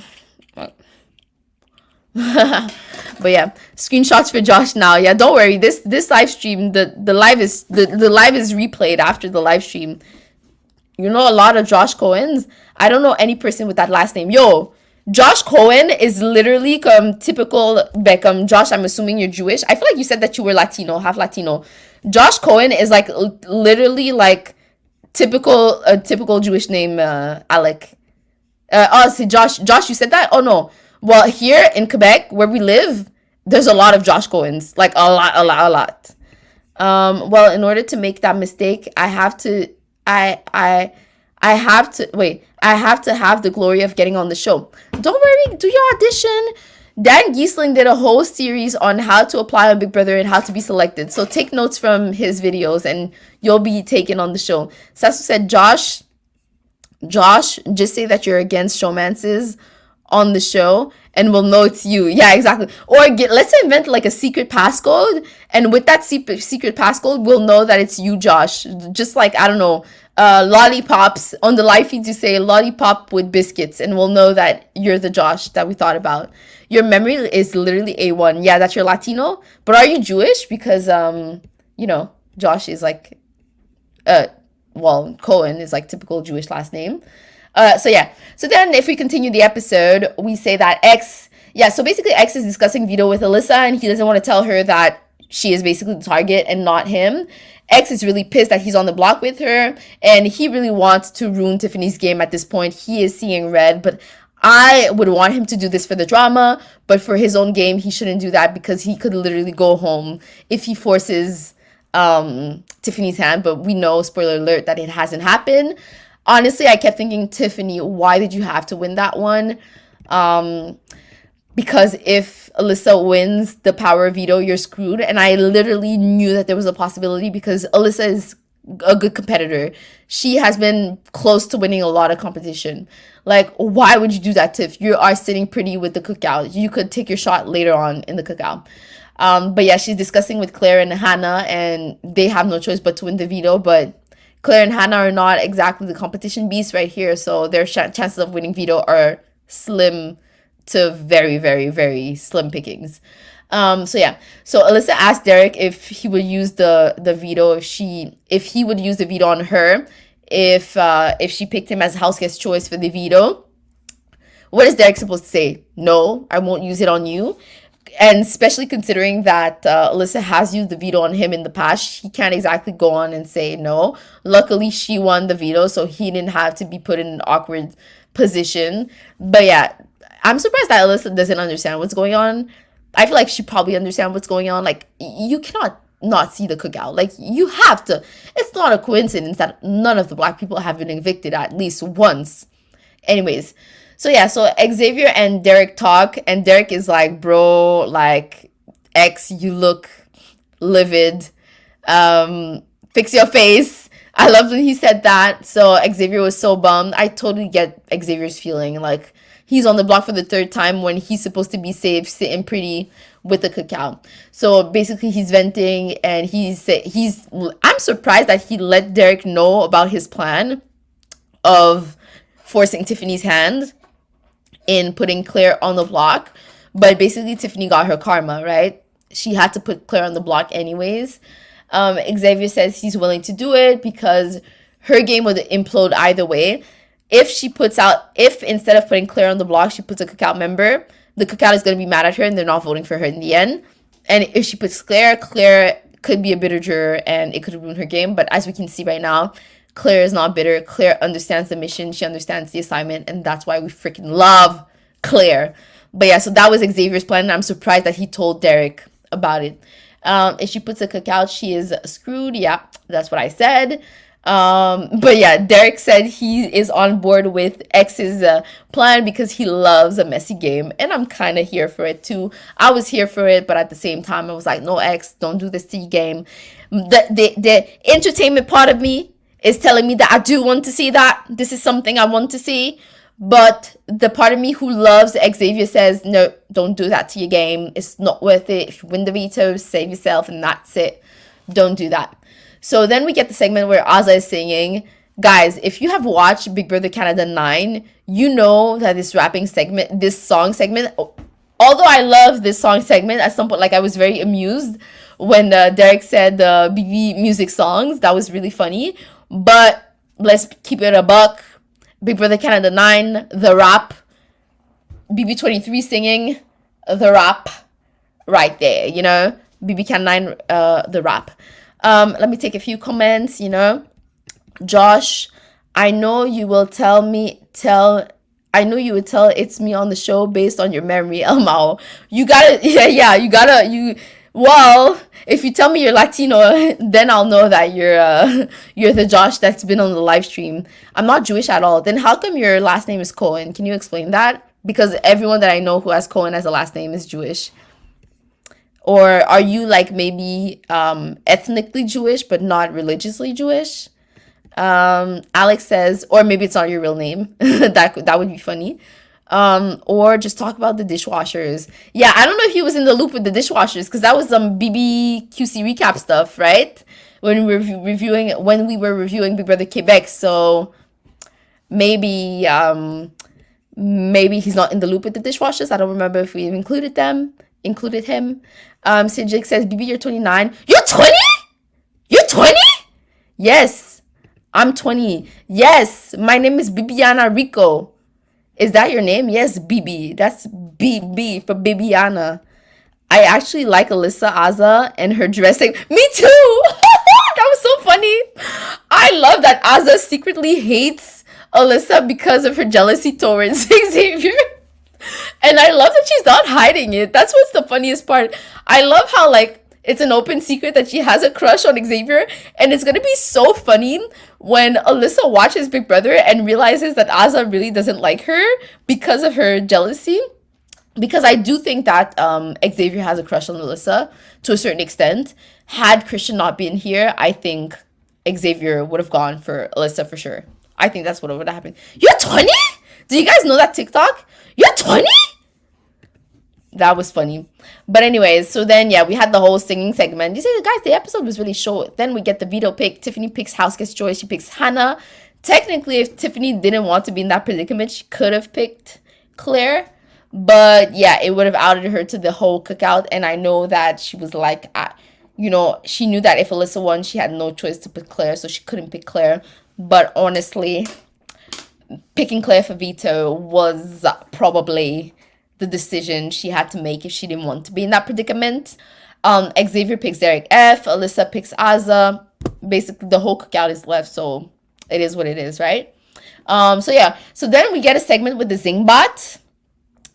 But yeah, screenshots for Josh now. Yeah, don't worry. This live stream, the live is replayed after the live stream. You know a lot of Josh Cohens. I don't know any person with that last name. Yo, Josh Cohen is literally typical Beckham. Josh, I'm assuming you're Jewish. I feel like you said that you were Latino, half Latino. Josh Cohen is like literally like typical Jewish name. Alec. See, Josh, you said that? Oh no. Well, here in Quebec, where we live, there's a lot of Josh Cohens. Like a lot. Well, in order to make that mistake, I have to have to have the glory of getting on the show. Don't worry, do your audition. Dan Giesling did a whole series on how to apply on Big Brother and how to be selected. So take notes from his videos and you'll be taken on the show. Sasu said, Josh, just say that you're against showmances on the show and we'll know it's you. Yeah, exactly. Or let's invent like a secret passcode, and with that secret passcode, we'll know that it's you, Josh. Just like, I don't know, lollipops on the live feeds, you say lollipop with biscuits, and we'll know that you're the Josh that we thought about. Your memory is literally A1. Yeah, that you're Latino, but are you Jewish? Because you know, Josh is like Cohen is like typical Jewish last name. So yeah. So then if we continue the episode, we say that X, so basically X is discussing Vito with Alyssa, and he doesn't want to tell her that she is basically the target and not him. X is really pissed that he's on the block with her, and he really wants to ruin Tiffany's game at this point. He is seeing red, but I would want him to do this for the drama, but for his own game, he shouldn't do that because he could literally go home if he forces Tiffany's hand. But we know, spoiler alert, that it hasn't happened. Honestly, I kept thinking, Tiffany, why did you have to win that one? Because if Alyssa wins the power veto, you're screwed. And I literally knew that there was a possibility because Alyssa is a good competitor. She has been close to winning a lot of competition. Like, why would you do that, Tiff? You are sitting pretty with the cookout. You could take your shot later on in the cookout. But yeah, she's discussing with Claire and Hannah, and they have no choice but to win the veto. But Claire and Hannah are not exactly the competition beasts right here, so their chances of winning veto are slim to very, very, very slim pickings. So yeah, so Alyssa asked Derek if he would use the veto if he would use the veto on her if she picked him as house guest choice for the veto. What is Derek supposed to say? No, I won't use it on you. And especially considering that Alyssa has used the veto on him in the past, he can't exactly go on and say no. Luckily, she won the veto, so he didn't have to be put in an awkward position. But yeah, I'm surprised that Alyssa doesn't understand what's going on. I feel like she probably understands what's going on. Like, you cannot not see the cookout. Like, you have to. It's not a coincidence that none of the black people have been evicted at least once. Anyways. So yeah, so Xavier and Derek talk, and Derek is like, bro, like, X, you look livid. Fix your face. I love when he said that. So Xavier was so bummed. I totally get Xavier's feeling. Like, he's on the block for the third time when he's supposed to be safe, sitting pretty with the cacao. So basically, he's venting, and I'm surprised that he let Derek know about his plan of forcing Tiffany's hand in putting Claire on the block. But basically, Tiffany got her karma, right? She had to put Claire on the block anyways. Xavier says he's willing to do it because her game would implode either way. If instead of putting Claire on the block, she puts a cacao member, the cacao is going to be mad at her and they're not voting for her in the end. And if she puts Claire could be a bitter juror and it could ruin her game. But as we can see right now, Claire is not bitter. Claire understands the mission. She understands the assignment. And that's why we freaking love Claire. But yeah, so that was Xavier's plan. And I'm surprised that he told Derek about it. If she puts a cacao, she is screwed. Yeah, that's what I said. But yeah, Derek said he is on board with X's plan because he loves a messy game, and I'm kind of here for it too. I was here for it, but at the same time, I was like, no, X, don't do this to your game. The entertainment part of me is telling me that I do want to see that. This is something I want to see. But the part of me who loves Xavier says, no, don't do that to your game. It's not worth it. If you win the veto, save yourself, and that's it. Don't do that. So then we get the segment where Aza is singing. Guys, if you have watched Big Brother Canada 9, you know that this song segment, although I love this song segment, at some point, like, I was very amused when Derek said the BB music songs. That was really funny. But let's keep it a buck. Big Brother Canada 9, the rap. BB23 singing, the rap. Right there, you know. BB Canada 9, the rap. Let me take a few comments, you know. Josh, I know you would tell it's me on the show based on your memory. Elmao. You gotta, well, if you tell me you're Latino, then I'll know that you're the Josh that's been on the live stream. I'm not Jewish at all. Then how come your last name is Cohen? Can you explain that? Because everyone that I know who has Cohen as a last name is Jewish. Or are you like maybe ethnically Jewish but not religiously Jewish? Alex says, or maybe it's not your real name. that would be funny. Or just talk about the dishwashers. Yeah, I don't know if he was in the loop with the dishwashers because that was some BBQC recap stuff, right? When we were reviewing Big Brother Quebec. So maybe he's not in the loop with the dishwashers. I don't remember if we included him. Sidjik says, BB, you're 29. You're 20? You're 20? Yes, I'm 20. Yes, my name is Bibiana Rico. Is that your name? Yes, BB. That's BB for Bibiana. I actually like Alyssa Aza and her dressing. Me too! That was so funny. I love that Aza secretly hates Alyssa because of her jealousy towards Xavier. And I love that she's not hiding it. That's what's the funniest part. I love how, like, it's an open secret that she has a crush on Xavier. And it's going to be so funny when Alyssa watches Big Brother and realizes that Aza really doesn't like her because of her jealousy. Because I do think that Xavier has a crush on Alyssa to a certain extent. Had Christian not been here, I think Xavier would have gone for Alyssa for sure. I think that's what would have happened. You're 20? Do you guys know that TikTok? You're 20? That was funny. But anyways, so then, yeah, we had the whole singing segment. You see, guys, the episode was really short. Then we get the veto pick. Tiffany picks House Gets Joy. She picks Hannah. Technically, if Tiffany didn't want to be in that predicament, she could have picked Claire. But yeah, it would have outed her to the whole cookout. And I know that she was like, she knew that if Alyssa won, she had no choice to pick Claire. So she couldn't pick Claire. But honestly, picking Claire for veto was probably the decision she had to make if she didn't want to be in that predicament. Xavier picks Derek F. Alyssa picks Aza. Basically, the whole cookout is left, so it is what it is, right? So yeah. So then we get a segment with the Zing bot.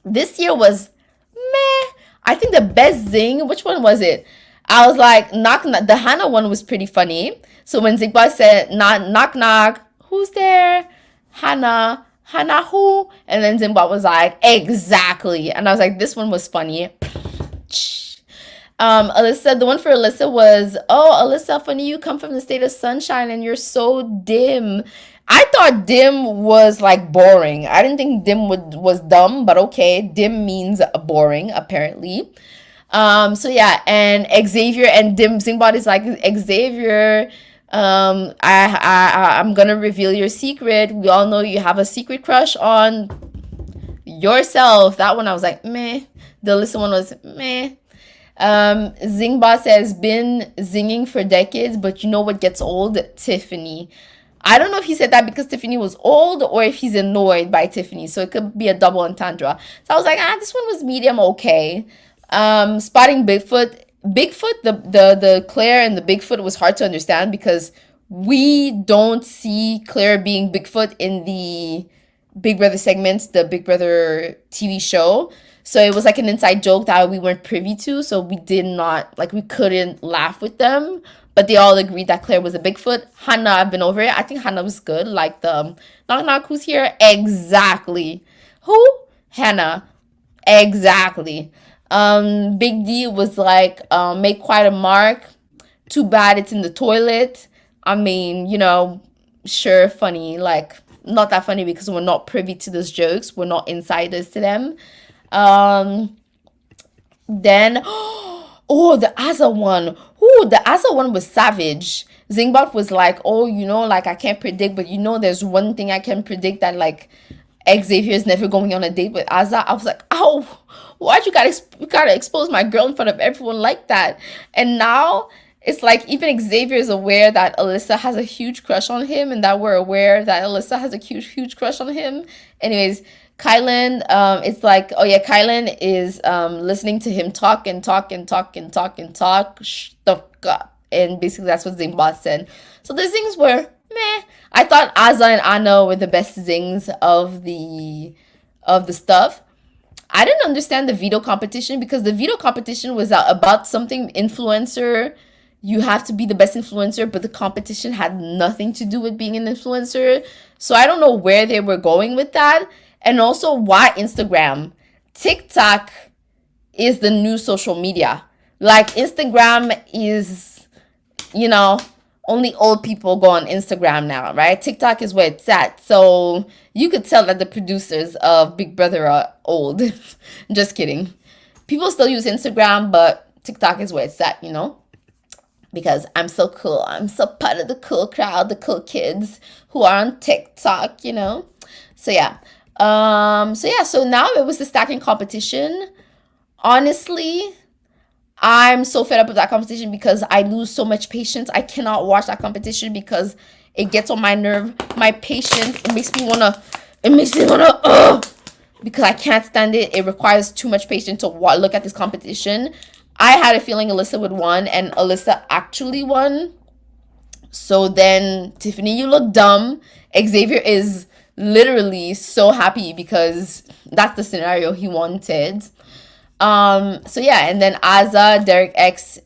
This year was meh. I think the best Zing, which one was it? I was like, knock knock. The Hannah one was pretty funny. So when Zingbot said, knock knock, who's there? Hannah who? And then Zimbabwe was like, exactly. And I was like, this one was funny. Alyssa, the one for Alyssa was, oh, Alyssa, funny you come from the state of sunshine and you're so dim. I thought dim was like boring. I didn't think dim was dumb, but okay, dim means boring apparently. So yeah, and Xavier and dim Zingbot is like, Xavier, I'm gonna reveal your secret. We all know you have a secret crush on yourself. That one I was like, meh. The listen one was meh. Zingbot says, been zinging for decades, but you know what gets old? Tiffany. I don't know if he said that because Tiffany was old or if he's annoyed by Tiffany. So it could be a double entendre. So I was like, this one was medium okay. Spotting Bigfoot. Bigfoot, the Claire and the Bigfoot was hard to understand because we don't see Claire being Bigfoot in the Big Brother segments, the Big Brother TV show. So it was like an inside joke that we weren't privy to. So we did not, like, we couldn't laugh with them. But they all agreed that Claire was a Bigfoot. Hannah, I've been over it. I think Hannah was good. Like the knock knock, who's here? Exactly. Who? Hannah. Exactly. Big D was like, make quite a mark. Too bad it's in the toilet. I mean, sure, funny. Like, not that funny because we're not privy to those jokes. We're not insiders to them. Then, oh, the Aza one. Ooh, the Aza one was savage. Zingbot was like, oh, like, I can't predict, but there's one thing I can predict, that like Xavier is never going on a date with Aza. I was like, oh, why'd you gotta expose my girl in front of everyone like that? And now it's like even Xavier is aware that Alyssa has a huge crush on him, and that we're aware that Alyssa has a huge crush on him. Anyways, Kylan, it's like, oh yeah, Kylan is listening to him talk and talk and talk and talk and talk. Shut up. And basically that's what Zingbot said. So the things were meh. I thought Aza and Anna were the best zings of the stuff. I didn't understand the veto competition because the veto competition was about something influencer. You have to be the best influencer, but the competition had nothing to do with being an influencer. So I don't know where they were going with that. And also, why Instagram? TikTok is the new social media. Like, Instagram is, only old people go on Instagram now, right? TikTok is where it's at. So you could tell that the producers of Big Brother are old. Just kidding. People still use Instagram, but TikTok is where it's at, because I'm so cool. I'm so part of the cool crowd, the cool kids who are on TikTok, So yeah. So now it was the stacking competition. Honestly, I'm so fed up with that competition because I lose so much patience. I cannot watch that competition because it gets on my nerve. My patience, it makes me wanna, because I can't stand it. It requires too much patience to look at this competition. I had a feeling Alyssa would win, and Alyssa actually won. So then, Tiffany, you look dumb. Xavier is literally so happy because that's the scenario he wanted. So yeah, and then Aza, Derek F,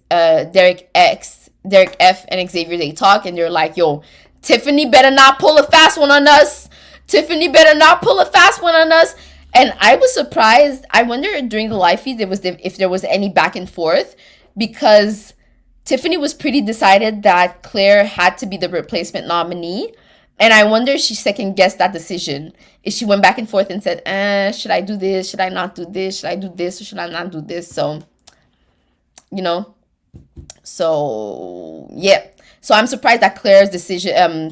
and Xavier, they talk, and they're like, yo, Tiffany better not pull a fast one on us. Tiffany better not pull a fast one on us. And I was surprised. I wonder during the live feed if there was any back and forth, because Tiffany was pretty decided that Claire had to be the replacement nominee. And I wonder if she second guessed that decision. If she went back and forth and said, should I do this? Should I not do this? Should I do this? Or should I not do this? So, So, yeah. So I'm surprised that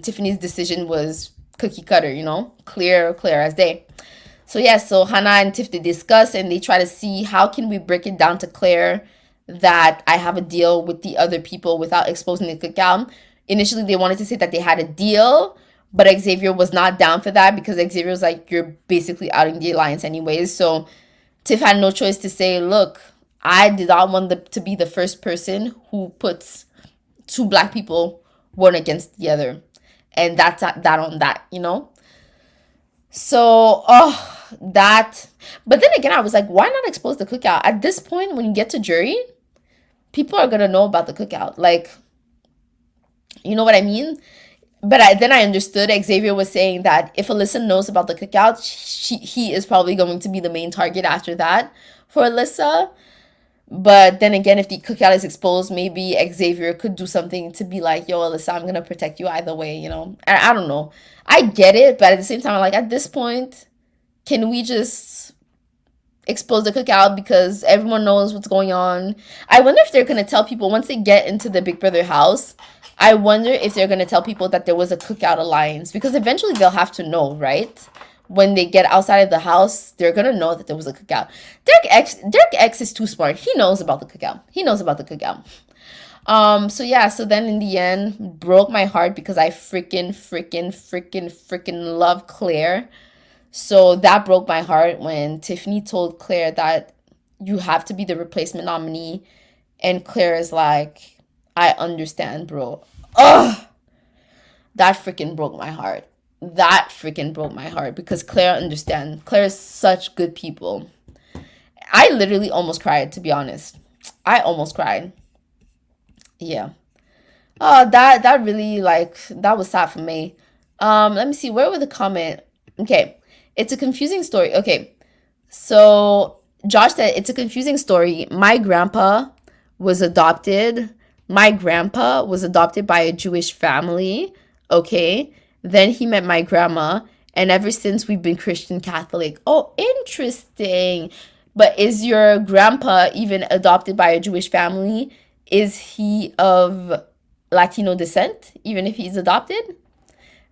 Tiffany's decision was cookie cutter, clear as day. So yeah, so Hannah and Tiff, they discuss and they try to see how can we break it down to Claire that I have a deal with the other people without exposing the cookout. Initially, they wanted to say that they had a deal, but Xavier was not down for that because Xavier was like, you're basically outing the alliance anyways. So Tiff had no choice to say, look, I did not want to be the first person who puts two black people one against the other. And that's that on that, So, but then again, I was like, why not expose the cookout? At this point, when you get to jury, people are going to know about the cookout. Like, you know what I mean? But then I understood Xavier was saying that if Alyssa knows about the cookout, he is probably going to be the main target after that for Alyssa. But then again, if the cookout is exposed, maybe Xavier could do something to be like, yo, Alyssa, I'm gonna protect you either way, you know? I don't know. I get it, but at the same time, like at this point, can we just expose the cookout because everyone knows what's going on? I wonder if they're gonna tell people once they get into the Big Brother house. I wonder if they're gonna tell people that there was a cookout alliance because eventually they'll have to know, right? When they get outside of the house, they're gonna know that there was a cookout. Derek X is too smart. He knows about the cookout. He knows about the cookout. So yeah, so then in the end, broke my heart because I freaking love Claire. So that broke my heart when Tiffany told Claire that you have to be the replacement nominee. And Claire is like, I understand, bro. Ugh! That freaking broke my heart. That freaking broke my heart because Claire understands. Claire is such good people. I literally almost cried, to be honest. I almost cried. Yeah. Oh, that really like that was sad for me. Let me see. Where were the comment? Okay. It's a confusing story. Okay. So Josh said it's a confusing story. My grandpa was adopted. My grandpa was adopted by a Jewish family. Okay. Then he met my grandma, and ever since we've been Christian Catholic. Oh, interesting. But is your grandpa even adopted by a Jewish family? Is he of Latino descent, even if he's adopted?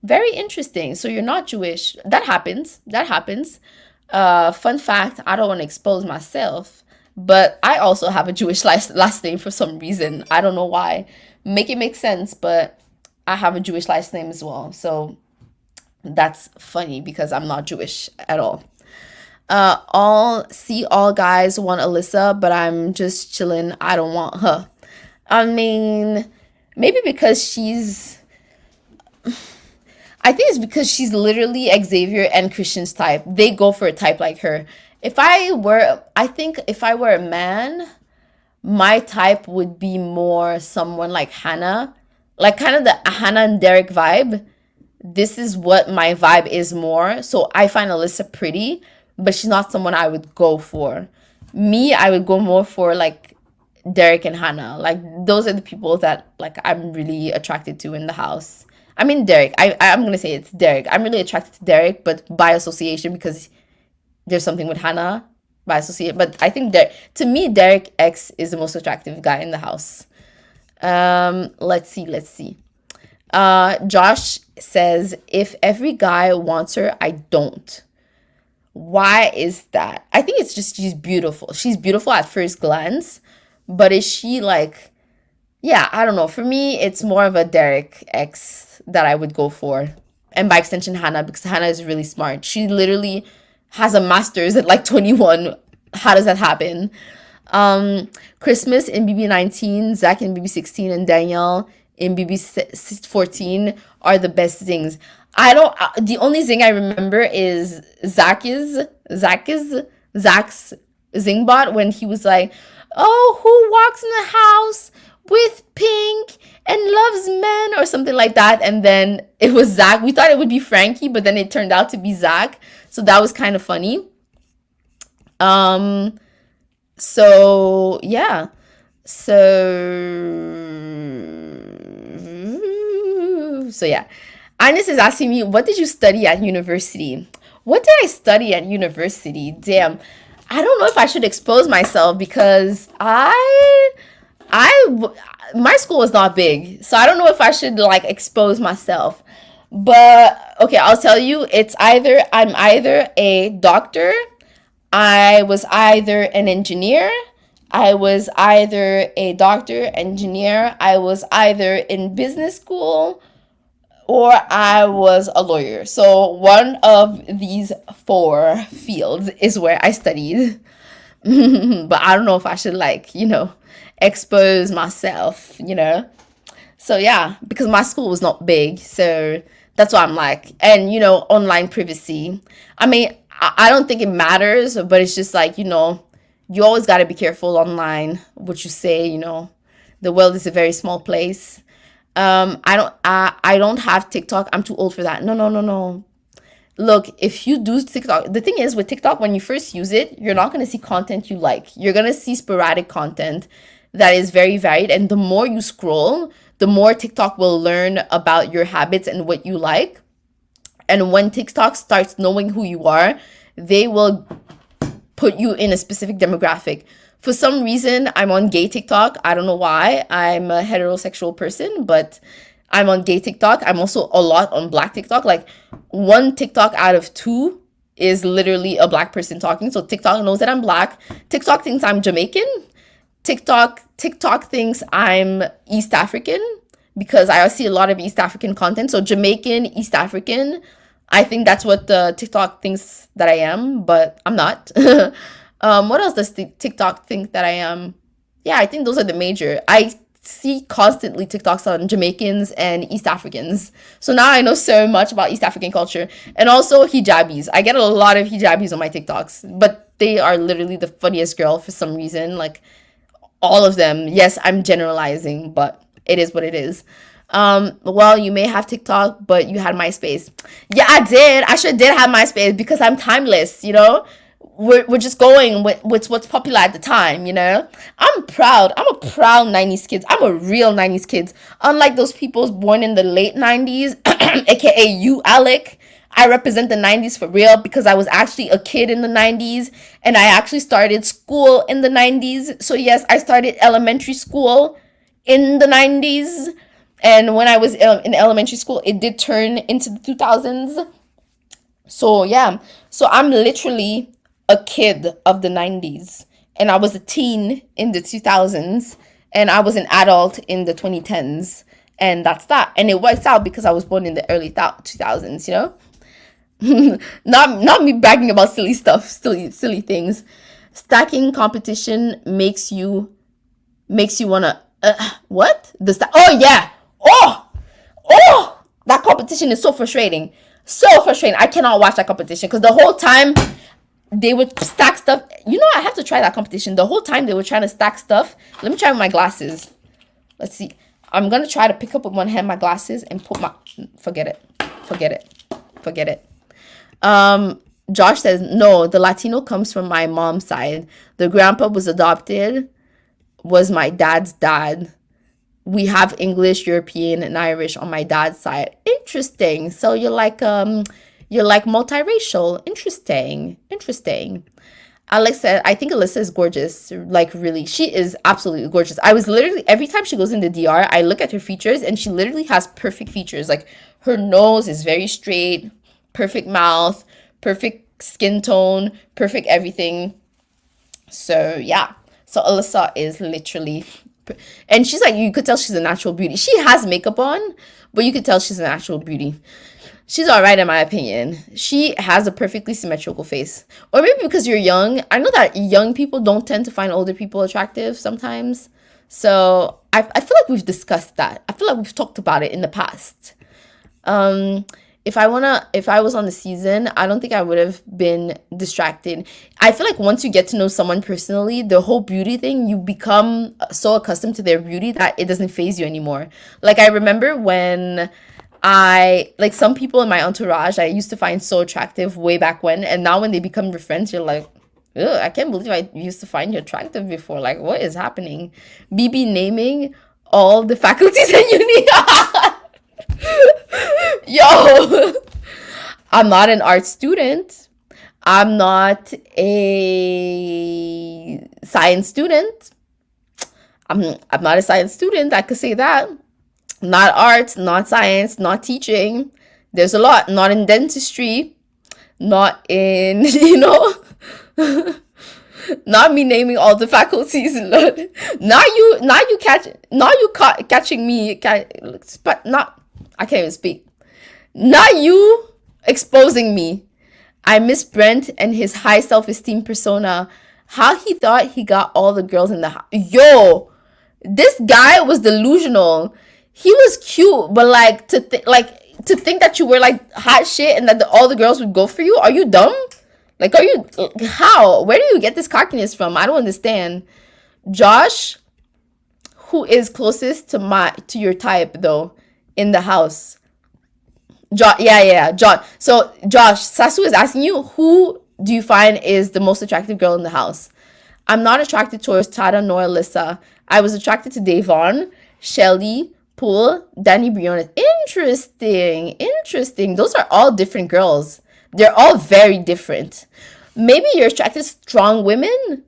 Very interesting. So you're not Jewish. That happens. That happens. Fun fact, I don't want to expose myself, but I also have a Jewish last name for some reason. I don't know why. Make it make sense, but I have a Jewish last name as well. So that's funny because I'm not Jewish at all. All guys want Alyssa, but I'm just chilling. I don't want her. I mean, maybe because I think it's because she's literally Xavier and Christian's type. They go for a type like her. I think if I were a man, my type would be more someone like Hannah, like kind of the Hannah and Derek vibe. This is what my vibe is more. So I find Alyssa pretty, but she's not someone I would go for. Me, I would go more for like Derek and Hannah. Like those are the people that like I'm really attracted to in the house. I mean Derek. I'm gonna say it's Derek. I'm really attracted to Derek, but by association because there's something with Hannah by associate. But I think to me, Derek X is the most attractive guy in the house. Let's see. Josh says, if every guy wants her, I don't. Why is that? I think it's just she's beautiful. She's beautiful at first glance, but is she like, yeah, I don't know. For me, it's more of a Derek X that I would go for. And by extension, Hannah, because Hannah is really smart. She literally has a master's at like 21. How does that happen? Christmas in BB19, Zach in BB16, and Danielle in BB14 are the best things. The only thing I remember is Zach's Zingbot when he was like, oh, who walks in the house with pink and loves men or something like that. And then it was Zach. We thought it would be Frankie, but then it turned out to be Zach. So that was kind of funny. So yeah. So yeah. Ines is asking me, what did you study at university? What did I study at university? Damn. I don't know if I should expose myself because my school was not big. So I don't know if I should like expose myself. But okay, I'll tell you, I'm either a doctor, I was either an engineer, I was either a doctor, engineer, I was either in business school, or I was a lawyer. So one of these 4 fields is where I studied. But I don't know if I should expose myself. So yeah, because my school was not big. So that's why I'm like, and online privacy. I mean, I don't think it matters, but it's just like, you always got to be careful online what you say. The world is a very small place. I don't have TikTok. I'm too old for that. No. Look, if you do TikTok, the thing is with TikTok, when you first use it, you're not going to see content you like. You're going to see sporadic content that is very varied. And the more you scroll, the more TikTok will learn about your habits and what you like. And when TikTok starts knowing who you are, they will put you in a specific demographic. For some reason, I'm on gay TikTok. I don't know why. I'm a heterosexual person, but I'm on gay TikTok. I'm also a lot on black TikTok. Like one TikTok out of two is literally a black person talking. So TikTok knows that I'm black. TikTok thinks I'm Jamaican. TikTok thinks I'm East African because I see a lot of East African content. So Jamaican, East African. I think that's what the TikTok thinks that I am, but I'm not. What else does TikTok think that I am? Yeah, I think those are the major. I see constantly TikToks on Jamaicans and East Africans. So now I know so much about East African culture. And also hijabis. I get a lot of hijabis on my TikToks, but they are literally the funniest girl for some reason. Like all of them. Yes, I'm generalizing, but it is what it is. Well, you may have TikTok, but you had MySpace. Yeah, I did. I sure did have MySpace because I'm timeless, you know? We're just going with what's popular at the time, you know? I'm proud. I'm a proud 90s kid. I'm a real 90s kid. Unlike those people born in the late 90s, aka you, Alec. I represent the 90s for real because I was actually a kid in the 90s and I actually started school in the 90s. So yes, I started elementary school in the 90s. And when I was in elementary school, it did turn into the 2000s. So yeah, so I'm literally a kid of the 90s. And I was a teen in the 2000s. And I was an adult in the 2010s. And that's that. And it works out because I was born in the early 2000s, you know? Not me bragging about silly stuff, silly things. Stacking competition makes you wanna what? Oh yeah. Oh, that competition is so frustrating. So frustrating. I cannot watch that competition because the whole time they would stack stuff. You know, I have to try that competition. The whole time they were trying to stack stuff. Let me try with my glasses. Let's see. I'm gonna try to pick up with one hand my glasses and put my forget it. Josh says, no, the Latino comes from my mom's side. The grandpa was adopted, was my dad's dad. We have English, European, and Irish on my dad's side. Interesting. So you're like multiracial. Interesting. Alex said, I think Alyssa is gorgeous. Like, really, she is absolutely gorgeous. I was literally, every time she goes in the DR, I look at her features and she literally has perfect features. Like, her nose is very straight, perfect mouth, perfect skin tone, perfect everything. So, yeah. So, Alyssa is literally, and she's like, you could tell she's a natural beauty. She has makeup on, but you could tell she's a natural beauty. She's all right in my opinion. She has a perfectly symmetrical face. Or maybe because you're young. I know that young people don't tend to find older people attractive sometimes. So I feel like we've discussed that. I feel like we've talked about it in the past. If I was on the season, I don't think I would have been distracted. I feel like once you get to know someone personally, the whole beauty thing, you become so accustomed to their beauty that it doesn't faze you anymore. Like I remember when some people in my entourage I used to find so attractive way back when, and now when they become your friends, you're like, ugh, I can't believe I used to find you attractive before. Like, what is happening? BB naming all the faculties in uni. Yo, I'm not an art student. I'm not a science student. I'm not a science student. I could say that. Not arts, not science, not teaching. There's a lot. Not in dentistry. Not in, not me naming all the faculties. Not you catching me. But not, I can't even speak. Not you exposing me. I miss Brent and his high self-esteem persona. How he thought he got all the girls in the house. Yo, this guy was delusional. He was cute, but to think that you were like hot shit and that all the girls would go for you. Are you dumb? Like, are you, how? Where do you get this cockiness from? I don't understand. Josh, who is closest to your type though in the house? John. So Josh, Sasu is asking you, who do you find is the most attractive girl in the house? I'm not attracted towards Tada nor Alyssa. I was attracted to Davon, Shelly, Poole, Danny Briones. Interesting, interesting. Those are all different girls. They're all very different. Maybe you're attracted to strong women,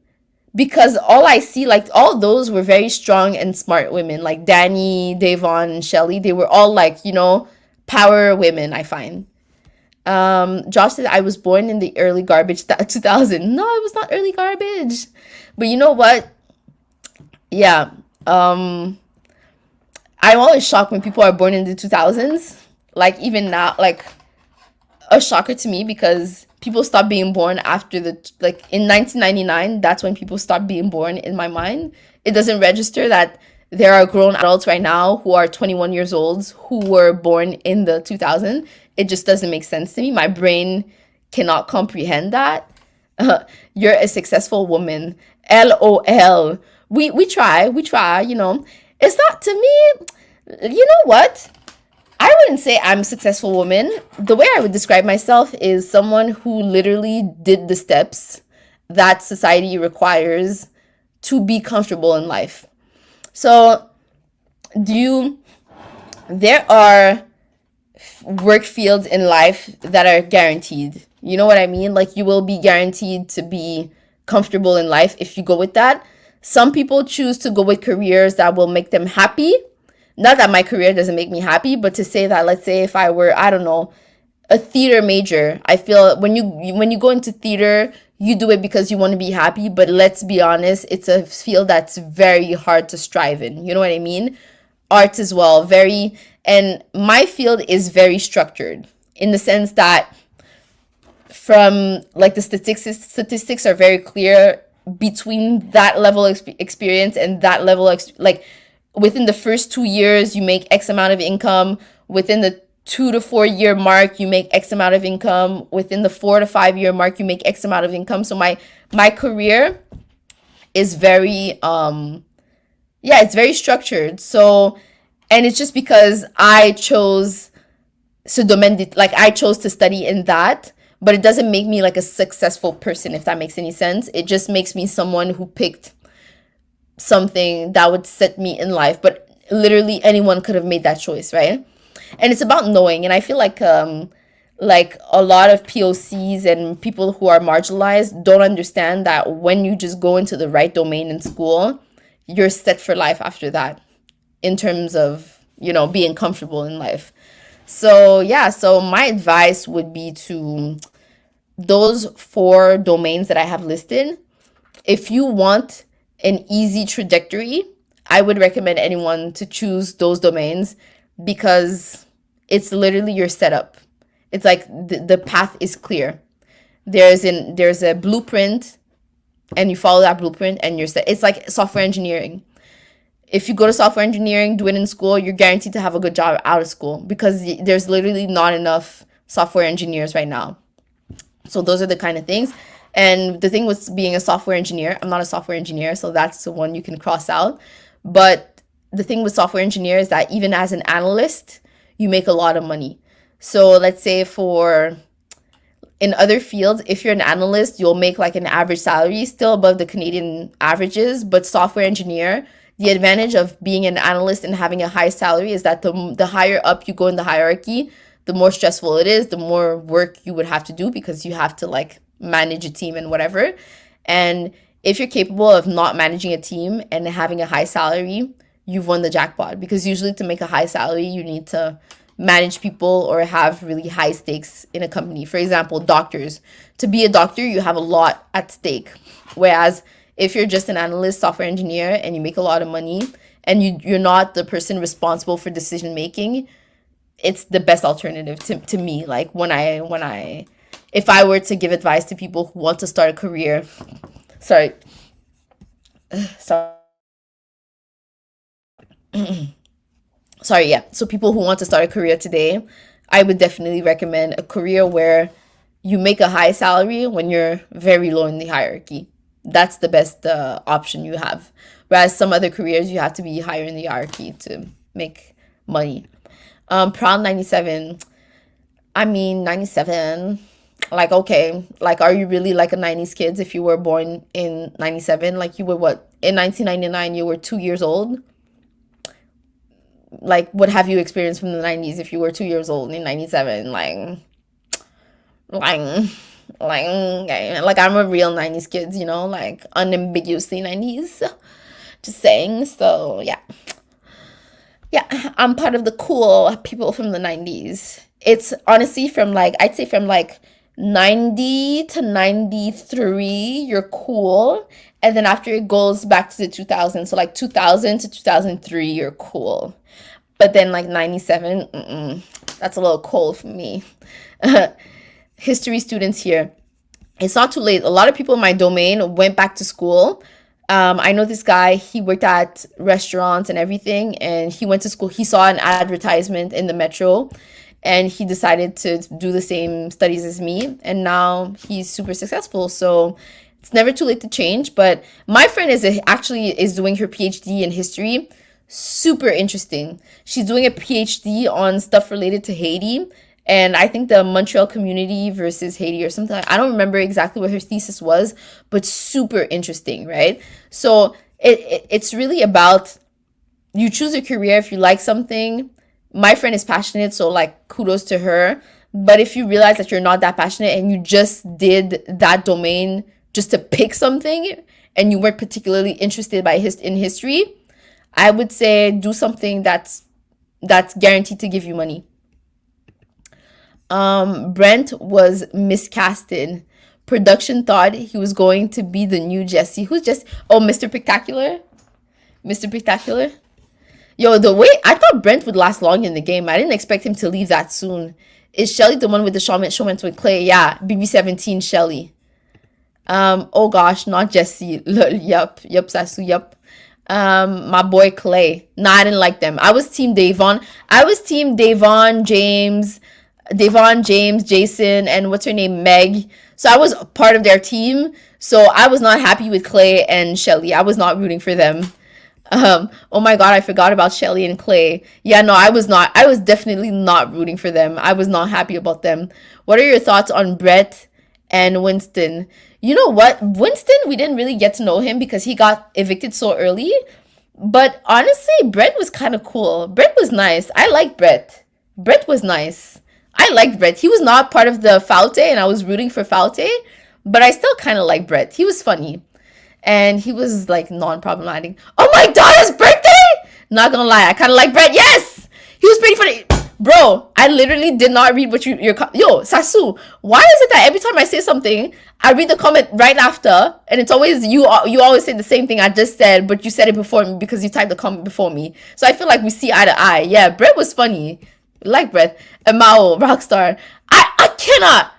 because all I see, like, all those were very strong and smart women, like Danny, Davon, and Shelly. They were all, like, power women, I find. Josh said, I was born in the early garbage 2000. No, it was not early garbage. But you know what? Yeah. I'm always shocked when people are born in the 2000s. Like, even now, like, a shocker to me, because people stopped being born after in 1999. That's when people stopped being born in my mind. It doesn't register that there are grown adults right now who are 21 years old who were born in the 2000s. It just doesn't make sense to me. My brain cannot comprehend that. You're a successful woman. LOL. We try. It's not, to me, you know what? I wouldn't say I'm a successful woman. The way I would describe myself is someone who literally did the steps that society requires to be comfortable in life. So, there are work fields in life that are guaranteed. You know what I mean? Like, you will be guaranteed to be comfortable in life if you go with that. Some people choose to go with careers that will make them happy. Not that my career doesn't make me happy, but to say that, let's say if I were, I don't know, a theater major, I feel when you go into theater, you do it because you want to be happy. But let's be honest, it's a field that's very hard to strive in. You know what I mean? Arts as well, and my field is very structured, in the sense that, from, like, the statistics are very clear between that level of experience and that level of, like, within the first 2 years you make X amount of income, within the 2 to 4 year mark you make X amount of income, within the 4 to 5 year mark you make X amount of income. So my career is very it's very structured. So, and it's just because I chose I chose to study in that. But it doesn't make me, like, a successful person, if that makes any sense. It just makes me someone who picked something that would set me in life. But literally anyone could have made that choice, right? And it's about knowing. And I feel like a lot of POCs and people who are marginalized don't understand that when you just go into the right domain in school, you're set for life after that, in terms of, being comfortable in life. So yeah, so my advice would be to those 4 domains that I have listed. If you want an easy trajectory, I would recommend anyone to choose those domains, because it's literally your setup. It's like the path is clear. There's a blueprint, and you follow that blueprint and you're set. It's like software engineering. If you go to software engineering, do it in school, you're guaranteed to have a good job out of school, because there's literally not enough software engineers right now. So those are the kind of things. And the thing with being a software engineer, I'm not a software engineer, so that's the one you can cross out. But the thing with software engineer is that even as an analyst, you make a lot of money. So let's say in other fields, if you're an analyst, you'll make like an average salary, still above the Canadian averages. But software engineer, the advantage of being an analyst and having a high salary is that the higher up you go in the hierarchy, the more stressful it is, the more work you would have to do, because you have to, like, manage a team and whatever. And if you're capable of not managing a team and having a high salary, you've won the jackpot, because usually to make a high salary, you need to manage people or have really high stakes in a company. For example, doctors. To be a doctor, you have a lot at stake. Whereas if you're just an analyst, software engineer, and you make a lot of money, and you're not the person responsible for decision making, it's the best alternative to me. Like, if I were to give advice to people who want to start a career, sorry, yeah. So people who want to start a career today, I would definitely recommend a career where you make a high salary when you're very low in the hierarchy. That's the best option you have. Whereas some other careers, you have to be higher in the hierarchy to make money. Proud 97. I mean, 97. Like, okay, like, are you really like a 90s kids if you were born in 97? Like, you were what? In 1999, you were 2 years old. Like, what have you experienced from the 90s if you were 2 years old in 97? Like, like I'm a real 90s kid, like unambiguously 90s. Just saying. So, yeah. Yeah, I'm part of the cool people from the 90s. It's honestly from like, I'd say from like 90 to 93, you're cool. And then after it goes back to the 2000s, so like 2000 to 2003, you're cool. But then like 97, that's a little cold for me. History students here. It's not too late. A lot of people in my domain went back to school. I know this guy, he worked at restaurants and everything, and he went to school. He saw an advertisement in the metro, and he decided to do the same studies as me, and now he's super successful. So it's never too late to change. But my friend actually is doing her PhD in history. Super interesting. She's doing a PhD on stuff related to Haiti, and I think the Montreal community versus Haiti or something. I don't remember exactly what her thesis was, but super interesting, right? So it's really about, you choose a career if you like something. My friend is passionate, so like kudos to her. But if you realize that you're not that passionate and you just did that domain just to pick something and you weren't particularly interested in history, I would say do something that's guaranteed to give you money. Brent was miscasted. Production thought he was going to be the new Jesse. Who's Jesse? Oh, Mr. Spectacular. Mr. Spectacular. Yo, the way I thought Brent would last long in the game, I didn't expect him to leave that soon. Is Shelly the one with the showman with Clay? Yeah, BB17 Shelly. Oh gosh, not Jesse. Yup, Sasu, yup. My boy Clay. Nah, I didn't like them. I was team Davon. Devon, James, Jason, and what's her name, Meg. So I was part of their team. So I was not happy with Clay and Shelly. I was not rooting for them. Oh my god, I forgot about Shelly and Clay. Yeah, no, I was not. I was definitely not rooting for them. I was not happy about them. What are your thoughts on Brett and Winston? You know what? Winston, we didn't really get to know him because he got evicted so early. But honestly, Brett was kind of cool. Brett was nice. I like Brett. Brett was nice. I liked Brett. He was not part of the Falte, and I was rooting for Falte, but I still kind of like Brett. He was funny, and he was like non-problematic. Oh, my daughter's birthday! Not gonna lie, I kind of like Brett. Yes, he was pretty funny, bro. I literally did not read what you're. Yo, Sasu, why is it that every time I say something, I read the comment right after, and it's always you? You always say the same thing I just said, but you said it before me because you typed the comment before me. So I feel like we see eye to eye. Yeah, Brett was funny. Like Brett. Mao, Rockstar. I cannot.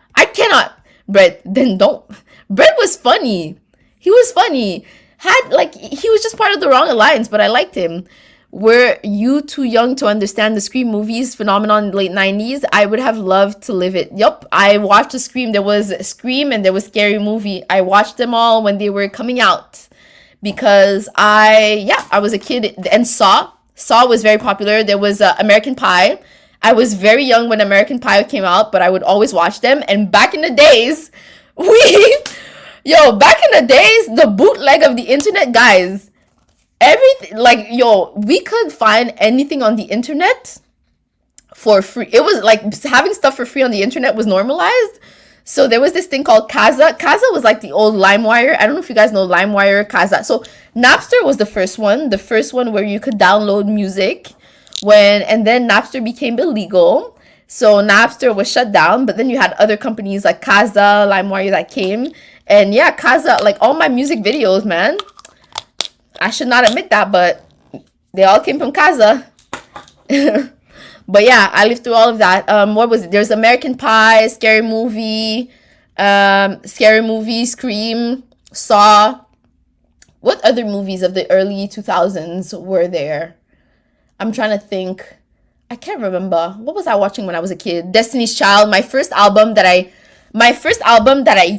Brett, then don't. Brett was funny. He was funny. He was just part of the wrong alliance, but I liked him. Were you too young to understand the Scream movies phenomenon in the late 90s? I would have loved to live it. Yup, I watched the Scream. There was Scream and there was Scary Movie. I watched them all when they were coming out because I was a kid. And Saw was very popular. There was American Pie. I was very young when American Pie came out, but I would always watch them. And back in the days, the bootleg of the internet, guys, everything, like, we could find anything on the internet for free. It was like having stuff for free on the internet was normalized. So there was this thing called Kaza. Kaza was like the old LimeWire. I don't know if you guys know LimeWire, Kaza. So Napster was the first one where you could download music. And then Napster became illegal, so Napster was shut down, but then you had other companies like Kaza, LimeWire that came, and yeah, Kaza, like all my music videos, man, I should not admit that, but they all came from Kaza. But yeah, I lived through all of that. What was it? There's American Pie, Scary Movie, Scream, Saw. What other movies of the early 2000s were there? I'm trying to think. I can't remember. What was I watching when I was a kid? Destiny's Child. My first album that I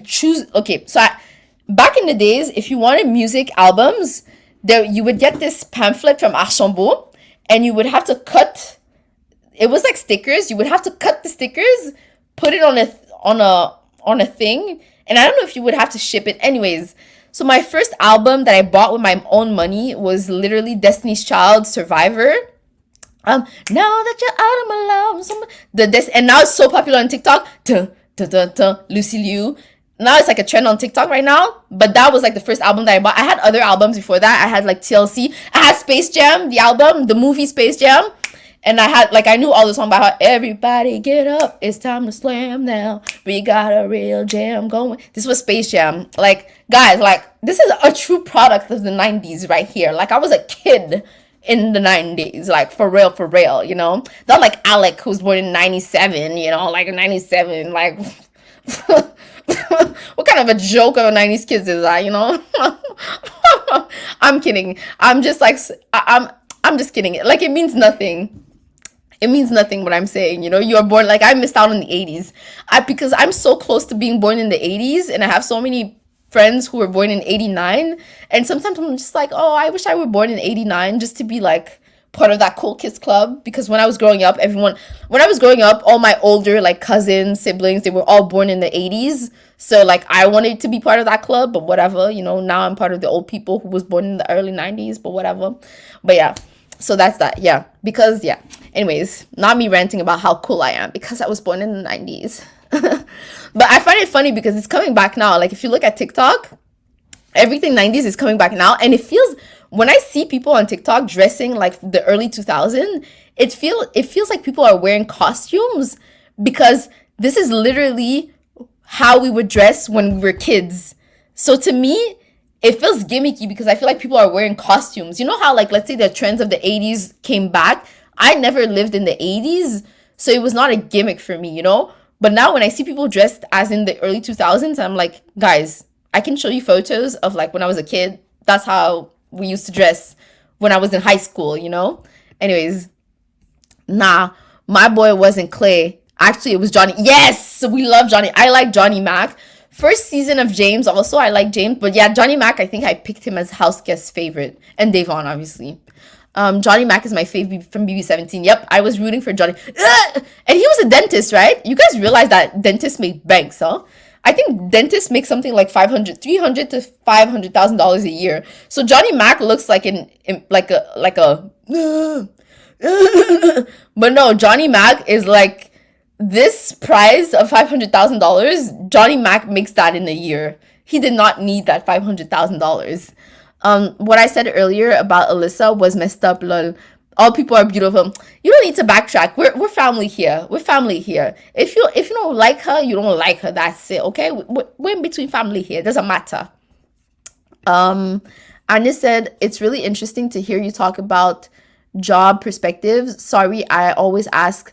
choose. Okay, so back in the days, if you wanted music albums, you would get this pamphlet from Archambault, and you would have to cut. It was like stickers. You would have to cut the stickers put it on a thing, and I don't know if you would have to ship it. Anyways, so my first album that I bought with my own money was literally Destiny's Child Survivor. Now that you're out of my love, and now it's so popular on TikTok. Dun, dun, dun, dun, Lucy Liu. Now it's like a trend on TikTok right now. But that was like the first album that I bought. I had other albums before that. I had like TLC. I had Space Jam, the album, the movie Space Jam. And I had like I knew all the song about how everybody get up, it's time to slam now. We got a real jam going. This was Space Jam. Like guys, like this is a true product of the 90s right here. Like I was a kid in the 90s, like for real, you know? Not like Alec who's born in 97, you know, like 97, like what kind of a joke of a 90s kids is that, you know? I'm kidding. I'm just like I'm just kidding. Like it means nothing. It means nothing what I'm saying, you know. You are born, like I missed out on the 80s. Because I'm so close to being born in the 80s, and I have so many friends who were born in 89, and sometimes I'm just like, oh, I wish I were born in 89 just to be like part of that cool kids club. Because when I was growing up, all my older like cousins, siblings, they were all born in the 80s. So like I wanted to be part of that club, but whatever, you know. Now I'm part of the old people who was born in the early 90s, but whatever. But yeah, so that's that. Yeah, because yeah, anyways, not me ranting about how cool I am because I was born in the 90s. But I find it funny because it's coming back now. Like if you look at TikTok, everything 90s is coming back now, and it feels, when I see people on TikTok dressing like the early 2000s, it feels like people are wearing costumes, because this is literally how we would dress when we were kids. So to me, it feels gimmicky because I feel like people are wearing costumes. You know how, like, let's say the trends of the 80s came back. I never lived in the 80s, so it was not a gimmick for me, you know? But now when I see people dressed as in the early 2000s, I'm like, guys, I can show you photos of like when I was a kid. That's how we used to dress when I was in high school, you know? Anyways, nah, my boy wasn't Clay. Actually, it was Johnny. Yes, we love Johnny. I like Johnny Mac. First season of James, also, I like James. But yeah, Johnny Mac, I think I picked him as house guest favorite. And Davon, obviously. Johnny Mac is my favorite from BB17. Yep, I was rooting for Johnny. Ugh! And he was a dentist, right? You guys realize that dentists make banks, huh? I think dentists make something like $300 to $500,000 a year. So Johnny Mac looks like like a but no, Johnny Mac is like this prize of $500,000. Johnny Mac makes that in a year. He did not need that $500,000. What I said earlier about Alyssa was messed up, lol. All people are beautiful. You don't need to backtrack. We're family here. We're family here. If you don't like her, you don't like her. That's it. Okay, we're in between family here. It doesn't matter. Anya said it's really interesting to hear you talk about job perspectives. Sorry, I always ask.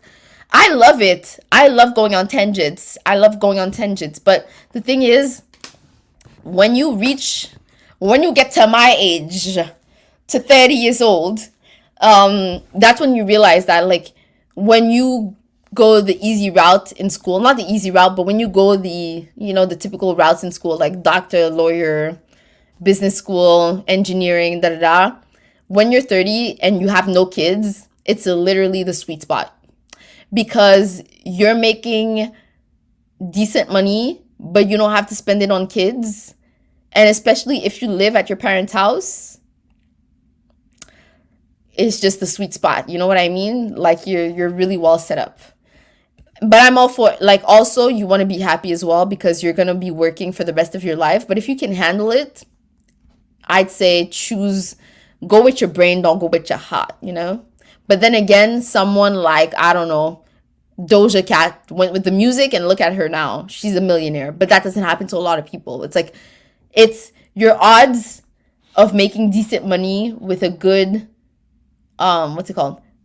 I love it. I love going on tangents. But the thing is, when you get to my age, to 30 years old, that's when you realize that, like, when you go the easy route in school, not the easy route, but when you go the typical routes in school, like doctor, lawyer, business school, engineering, when you're 30 and you have no kids, it's literally the sweet spot, because you're making decent money, but you don't have to spend it on kids. And especially if you live at your parents' house, it's just the sweet spot. You know what I mean? Like you're really well set up. But I'm all for, like, also you want to be happy as well, because you're going to be working for the rest of your life. But if you can handle it, I'd say go with your brain, don't go with your heart, you know? But then again, someone like, I don't know, Doja Cat went with the music, and look at her now. She's a millionaire. But that doesn't happen to a lot of people. It's like, it's your odds of making decent money with a good,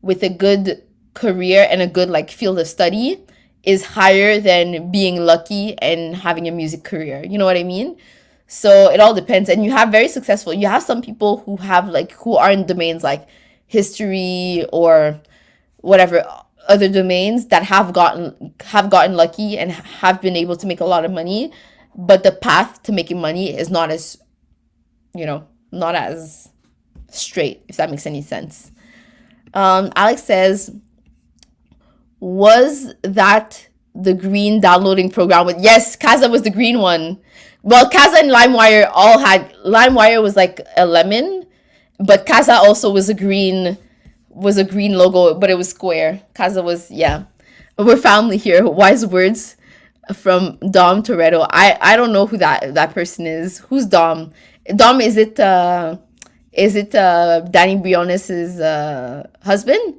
with a good career and a good, like, field of study is higher than being lucky and having a music career. You know what I mean? So it all depends. And you have some people who are in domains like history or whatever other domains that have gotten lucky and have been able to make a lot of money, but the path to making money is not as straight, if that makes any sense. Alex says, was that the green downloading program with, yes, Kaza was the green one. Well, Kaza and LimeWire all had, LimeWire was like a lemon, but Kaza also was a green logo, but it was square. Kaza was, yeah. We're family here. Wise words from Dom Toretto. I don't know who that person is. Who's Dom? Dom, is it Danny Briones' husband?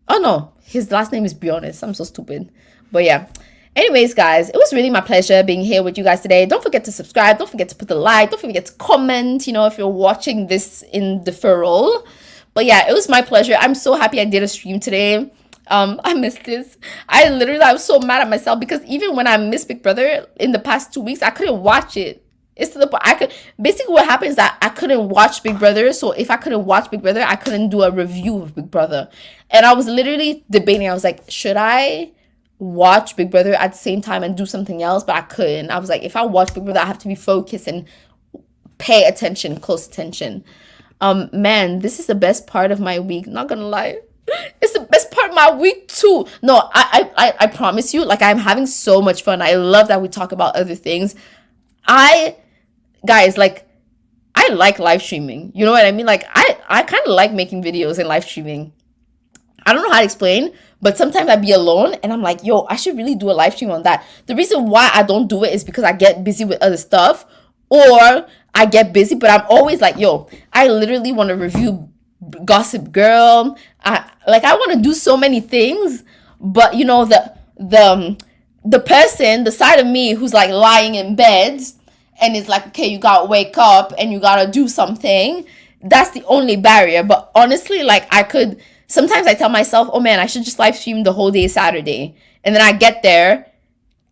Oh no, his last name is Briones. I'm so stupid. But yeah. Anyways, guys, it was really my pleasure being here with you guys today. Don't forget to subscribe. Don't forget to put the like. Don't forget to comment, if you're watching this in deferral. But yeah, it was my pleasure. I'm so happy I did a stream today. I missed this. I was so mad at myself because even when I missed Big Brother in the past 2 weeks, I couldn't watch it. It's to the point basically what happened is that I couldn't watch Big Brother. So if I couldn't watch Big Brother, I couldn't do a review of Big Brother. And I was literally debating. I was like, should I watch Big Brother at the same time and do something else? But I couldn't. I was like, if I watch Big Brother, I have to be focused and pay attention, close attention. Man, this is the best part of my week. Not gonna lie. It's the best part of my week too. No, I promise you, like, I'm having so much fun. I love that we talk about other things. Guys, like, I like live streaming. You know what I mean? Like, I kind of like making videos and live streaming. I don't know how to explain, but sometimes I'd be alone and I'm like, yo, I should really do a live stream on that. The reason why I don't do it is because I get busy with other stuff, or I get busy, but I'm always like, yo, I literally want to review Gossip Girl. I want to do so many things, but the person, the side of me who's like lying in bed and it's like, okay, you gotta wake up and you gotta do something. That's the only barrier. But honestly, like, sometimes I tell myself, oh man, I should just live stream the whole day Saturday. And then I get there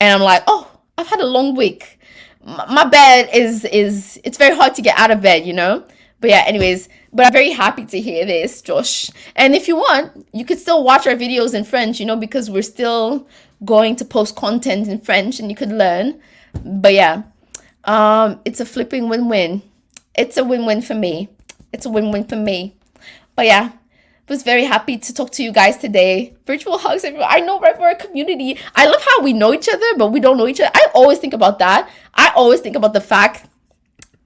and I'm like, oh, I've had a long week. My bed it's very hard to get out of bed, But yeah, anyways, but I'm very happy to hear this, Josh. And if you want, you could still watch our videos in French, because we're still going to post content in French and you could learn. But yeah, it's a flipping win-win. It's a win-win for me. It's a win-win for me. But yeah, was very happy to talk to you guys today. Virtual hugs, everyone. I know, right? We're a community. I love how we know each other, but we don't know each other. I always think about that. I always think about the fact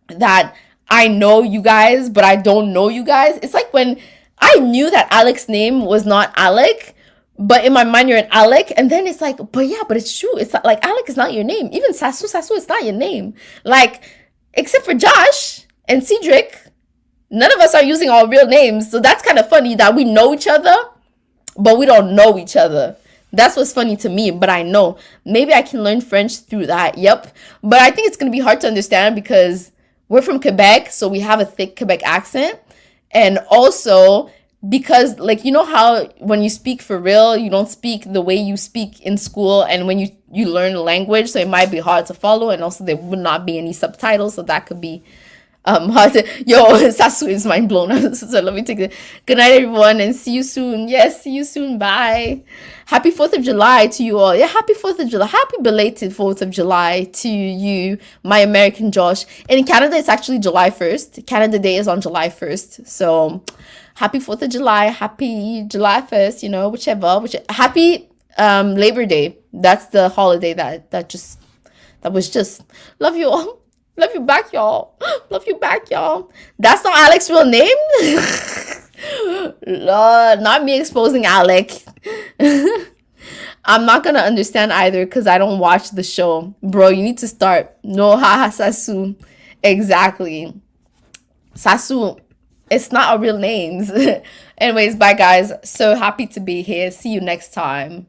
that I know you guys, but I don't know you guys. It's like when I knew that Alec's name was not Alec, but in my mind you're an Alec, and then it's like, but it's true. It's not, like, Alec is not your name. Even Sasu, it's not your name. Like, except for Josh and Cedric, none of us are using our real names. So that's kind of funny that we know each other, but we don't know each other. That's what's funny to me, but I know. Maybe I can learn French through that. Yep. But I think it's going to be hard to understand because we're from Quebec, so we have a thick Quebec accent. And also because, like, how when you speak for real, you don't speak the way you speak in school, and when you learn the language, so it might be hard to follow, and also there would not be any subtitles, so that could be hard to, Sasu is mind blown. So let me take it. Good night, everyone, and see you soon. Yes, see you soon. Bye. Happy 4th of July to you all. Yeah, happy 4th of July. Happy belated 4th of July to you, my American Josh. And in Canada, it's actually July 1st. Canada Day is on July 1st. So happy 4th of July. Happy July 1st, whichever. Happy Labor Day. That's the holiday that was just, love you all. Love you back, y'all. Love you back, y'all. That's not Alec's real name. Lord, not me exposing Alec. I'm not gonna understand either because I don't watch the show. Bro, you need to start. No, haha, Sasu. Exactly. Sasu. It's not our real names. Anyways, bye, guys. So happy to be here. See you next time.